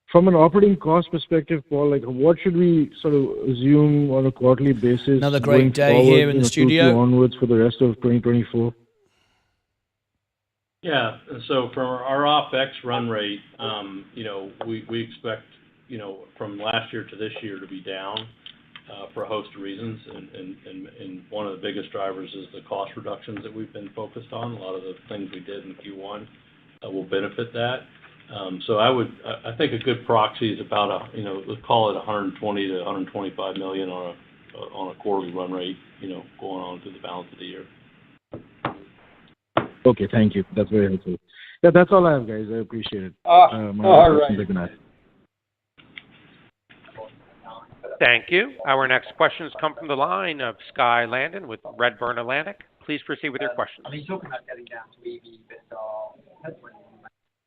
S18: from an operating cost perspective, Paul, like what should we sort of assume on a quarterly basis?
S1: Another great day
S18: forward,
S1: here in the studio.
S18: Q2 onwards for the rest of 2024.
S7: Yeah. So for our OpEx run rate, we expect, from last year to this year to be down for a host of reasons. And one of the biggest drivers is the cost reductions that we've been focused on. A lot of the things we did in Q1 will benefit that. So I think a good proxy is about let's call it 120 to 125 million on a quarterly run rate, going on through the balance of the year.
S18: Okay, thank you. That's very helpful. Yeah, that's all I have, guys. I appreciate it.
S4: All right.
S2: Thank you. Our next questions come from the line of Sky Landon with Redburn Atlantic. Please proceed with your questions.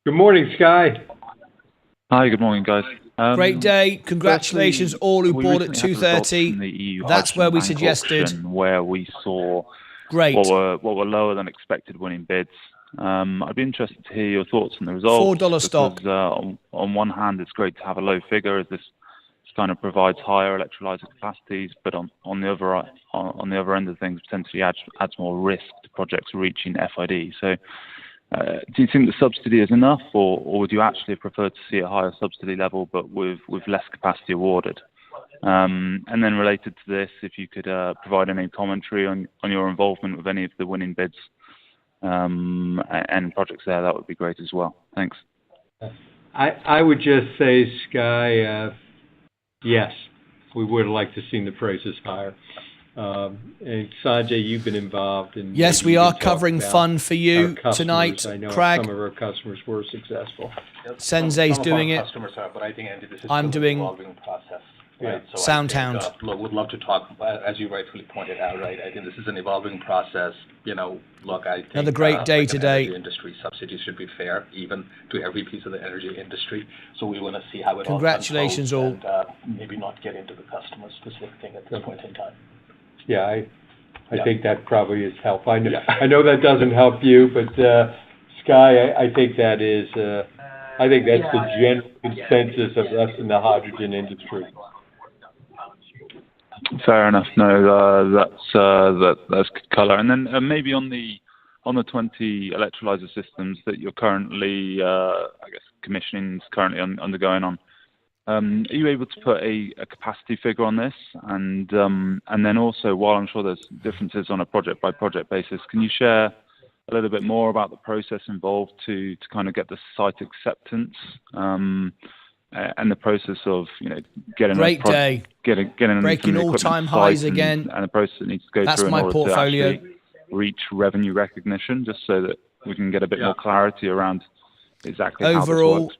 S4: Good morning, Sky.
S19: Hi, good morning, guys.
S1: Great day. Congratulations, all who bought at 230. That's where we suggested.
S19: Where we saw
S1: Great.
S19: what were lower than expected winning bids. I'd be interested to hear your thoughts on the results.
S1: $4 stock.
S19: Because, on one hand, it's great to have a low figure as this kind of provides higher electrolyzer capacities, but on the other end of things, potentially adds more risk to projects reaching FID. So, do you think the subsidy is enough, or would you actually prefer to see a higher subsidy level but with less capacity awarded? And then related to this, if you could provide any commentary on your involvement with any of the winning bids and projects there, that would be great as well. Thanks.
S4: I would just say, Sky, yes, we would have liked to see the prices higher. And Sanjay, you've been involved in.
S1: Yes, we are covering fun for you tonight.
S4: I know
S1: Craig.
S4: some of our customers were successful.
S1: Sensei's doing it.
S9: Customers are, but I think, Andy, this is
S1: I'm
S9: still
S1: doing
S9: an evolving process. Right? So
S1: Soundhound.
S9: I think, would love to talk, as you rightfully pointed out, right? I think this is an evolving process. Look, I think
S1: Another great day today.
S9: Energy industry subsidies should be fair, even to every piece of the energy industry. So we want to see how it
S1: Congratulations
S9: all unfolds and maybe not get into the customer specific thing at this point in time.
S4: Yeah, I think that probably is helpful. I know that doesn't help you, but Sky, I think that is. I think that's the general consensus of us in the hydrogen industry.
S19: Fair enough. No, that's good color. And then maybe on the 20 electrolyzer systems that you're currently, commissioning is currently undergoing on. Are you able to put a capacity figure on this? And then also, while I'm sure there's differences on a project by project basis, can you share a little bit more about the process involved to kind of get the site acceptance and the process of getting
S1: Great day,
S19: getting
S1: breaking
S19: some
S1: all-time
S19: equipment to
S1: highs
S19: site
S1: again.
S19: and the process that needs to go
S1: That's
S19: through in
S1: my
S19: order
S1: portfolio.
S19: to actually reach revenue recognition, just so that we can get a bit more clarity around exactly how this
S1: Overall,
S19: works.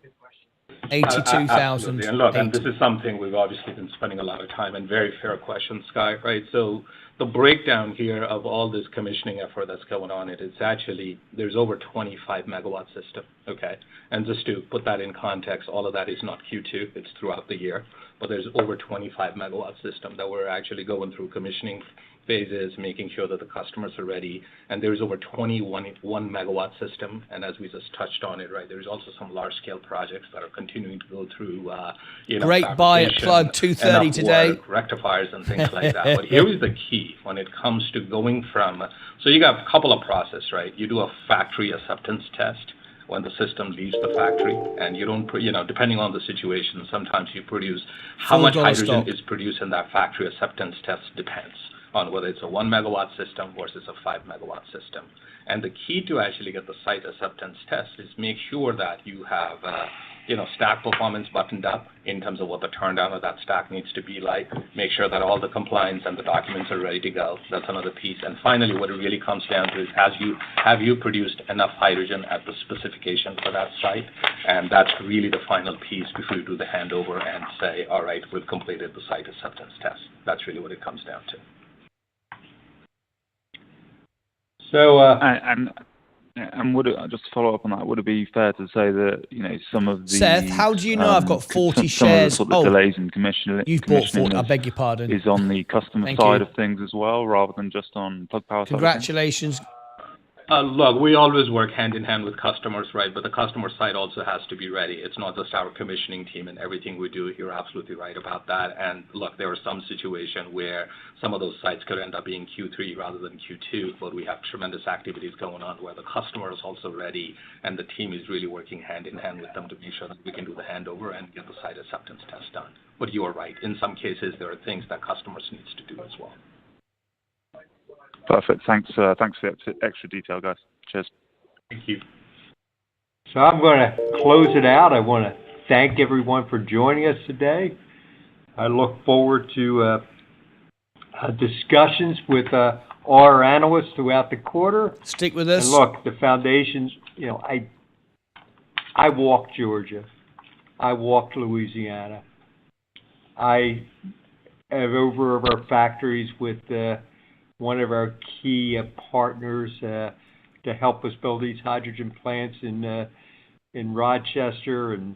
S1: 82,000.
S9: Absolutely. And look, and this is something we've obviously been spending a lot of time, and very fair question, Sky, right? So the breakdown here of all this commissioning effort that's going on, it's actually, there's over 25 megawatt system, okay? And just to put that in context, all of that is not Q2, it's throughout the year, but there's over 25 megawatt system that we're actually going through commissioning phases, making sure that the customers are ready. And there's over 21 megawatt system. And as we just touched on it, right, there's also some large scale projects that are continuing to go through,
S1: Great buy at Plug 230 today.
S9: Rectifiers and things like that. But here is the key when it comes to going from, so you got a couple of process, right? You do a factory acceptance test when the system leaves the factory, and you don't, depending on the situation, sometimes you produce, how much hydrogen is produced in that factory acceptance test depends on whether it's a 1 megawatt system versus a 5 megawatt system. And the key to actually get the site acceptance test is make sure that you have, stack performance buttoned up in terms of what the turndown of that stack needs to be like. Make sure that all the compliance and the documents are ready to go. That's another piece. And finally, what it really comes down to is have you produced enough hydrogen at the specification for that site? And that's really the final piece before you do the handover and say, all right, we've completed the site acceptance test. That's really what it comes down to.
S4: So,
S19: and would it, just to follow up on that, would it be fair to say that some of the
S1: Seth, how do you know I've got 40 shares?
S19: Some of the delays in commissioning,
S1: you've bought 40. I beg your pardon.
S19: Is on the customer side of things as well, rather than just on Plug Power.
S1: Congratulations.
S9: Look, we always work hand in hand with customers, right? But the customer side also has to be ready. It's not just our commissioning team and everything we do. You're absolutely right about that. And look, there are some situations where some of those sites could end up being Q3 rather than Q2, but we have tremendous activities going on where the customer is also ready, and the team is really working hand in hand with them to make sure that we can do the handover and get the site acceptance test done. But you are right. In some cases, there are things that customers needs to do as well.
S19: Perfect. Thanks for the extra detail, guys. Cheers.
S9: Thank you.
S4: So I'm going to close it out. I want to thank everyone for joining us today. I look forward to discussions with our analysts throughout the quarter.
S1: Stick with us.
S4: And look, the foundations, I walked Georgia. I walked Louisiana. I have over of our factories with one of our key partners to help us build these hydrogen plants in Rochester, and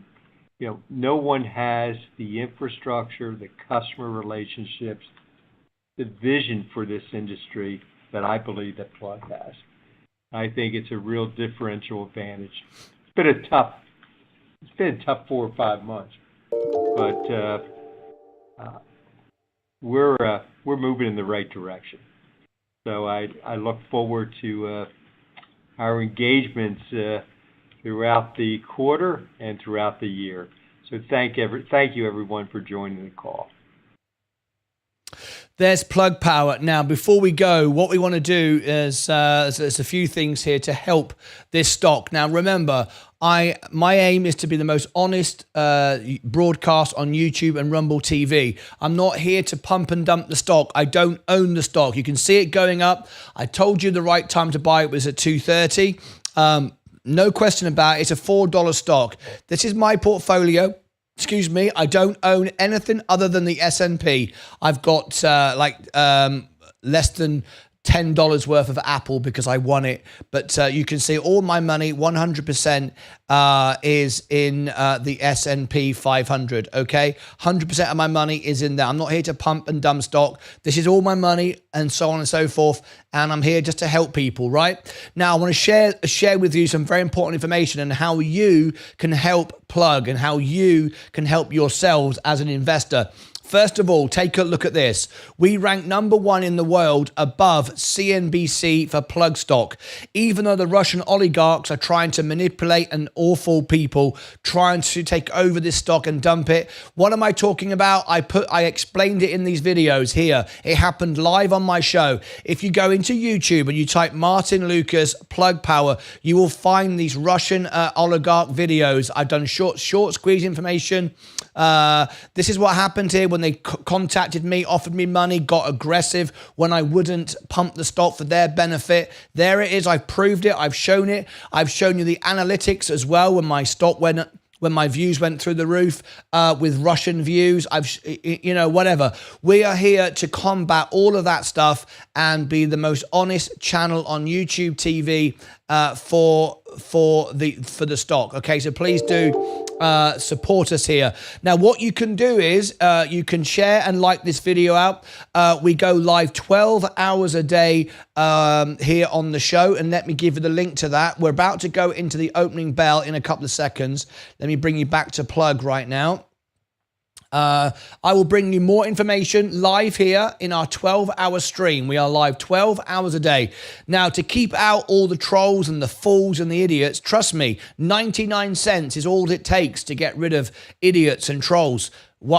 S4: no one has the infrastructure, the customer relationships, the vision for this industry that I believe that Plug has. I think it's a real differential advantage. It's been a tough 4 or 5 months, but we're moving in the right direction. So I look forward to our engagements throughout the quarter and throughout the year. So thank you everyone for joining the call.
S1: There's Plug Power. Now, before we go, what we want to do is there's a few things here to help this stock. Now, remember, my aim is to be the most honest broadcast on YouTube and Rumble TV. I'm not here to pump and dump the stock. I don't own the stock. You can see it going up. I told you the right time to buy it was at 230. No question about it. It's a $4 stock. This is my portfolio. Excuse me, I don't own anything other than the S&P. I've got less than $10 worth of Apple because I won it. But you can see all my money, 100% is in the S&P 500, okay? 100% of my money is in there. I'm not here to pump and dump stock. This is all my money and so on and so forth. And I'm here just to help people, right? Now, I want to share with you some very important information on how you can help Plug and how you can help yourselves as an investor. First of all, take a look at this. We rank number 1 in the world above CNBC for plug stock. Even though the Russian oligarchs are trying to manipulate and awful people trying to take over this stock and dump it. What am I talking about? I explained it in these videos here. It happened live on my show. If you go into YouTube and you type Martyn Lucas plug power, you will find these Russian oligarch videos. I've done short squeeze information. This is what happened here when they contacted me, offered me money, got aggressive when I wouldn't pump the stock for their benefit. There it is. I've proved it. I've shown it. I've shown you the analytics as well when my stock went, when my views went through the roof with Russian views. Whatever. We are here to combat all of that stuff and be the most honest channel on YouTube TV for the stock. Okay, so please do support us here. Now, what you can do is you can share and like this video out. We go live 12 hours a day here on the show, and let me give you the link to that. We're about to go into the opening bell in a couple of seconds. Let me bring you back to plug right now. I will bring you more information live here in our 12-hour stream. We are live 12 hours a day. Now, to keep out all the trolls and the fools and the idiots, trust me, 99 cents is all it takes to get rid of idiots and trolls.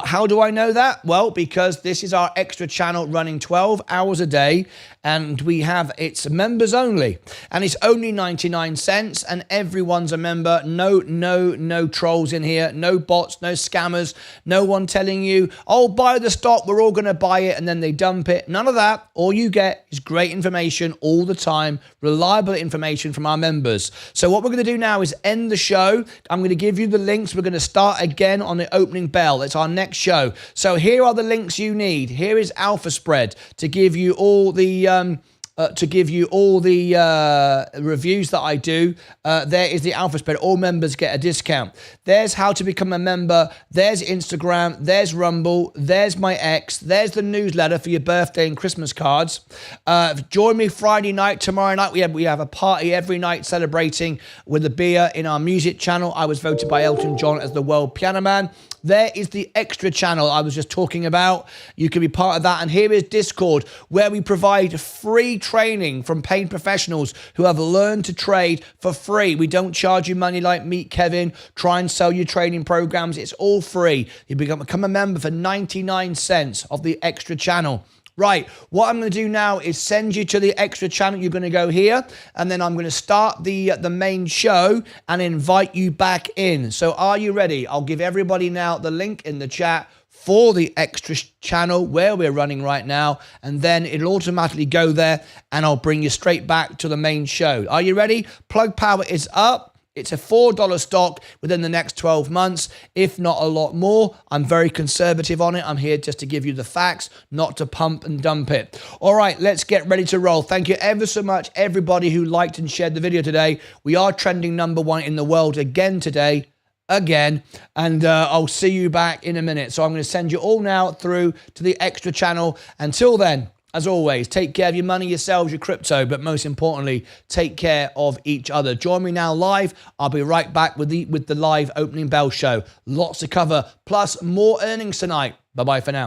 S1: How do I know that? Well, because this is our extra channel running 12 hours a day, and it's members only, and it's only 99 cents, and everyone's a member. No trolls in here, no bots, no scammers, no one telling you, oh, buy the stock, we're all going to buy it, and then they dump it. None of that. All you get is great information all the time, reliable information from our members. So what we're going to do now is end the show. I'm going to give you the links. We're going to start again on the opening bell. It's our next show. So here are the links you need. Here is Alpha Spread to give you all the reviews that I do. There is the Alpha Spread. All members get a discount. There's how to become a member. There's Instagram. There's Rumble. There's my X. There's the newsletter for your birthday and Christmas cards. Join me Friday night. Tomorrow night we have a party every night celebrating with a beer in our music channel. I was voted by Elton John as the world piano man. There is the extra channel I was just talking about. You can be part of that. And here is Discord, where we provide free training from paid professionals who have learned to trade for free. We don't charge you money like Meet Kevin, try and sell you training programs. It's all free. You become a member for 99 cents of the extra channel. Right, what I'm going to do now is send you to the extra channel. You're going to go here, and then I'm going to start the main show and invite you back in. So are you ready? I'll give everybody now the link in the chat for the extra channel where we're running right now, and then it'll automatically go there, and I'll bring you straight back to the main show. Are you ready? Plug Power is up. It's a $4 stock within the next 12 months, if not a lot more. I'm very conservative on it. I'm here just to give you the facts, not to pump and dump it. All right, let's get ready to roll. Thank you ever so much, everybody who liked and shared the video today. We are trending number 1 in the world again today. And I'll see you back in a minute. So I'm going to send you all now through to the extra channel. Until then, as always, take care of your money, yourselves, your crypto, but most importantly, take care of each other. Join me now live. I'll be right back with the live opening bell show. Lots to cover, plus more earnings tonight. Bye-bye for now.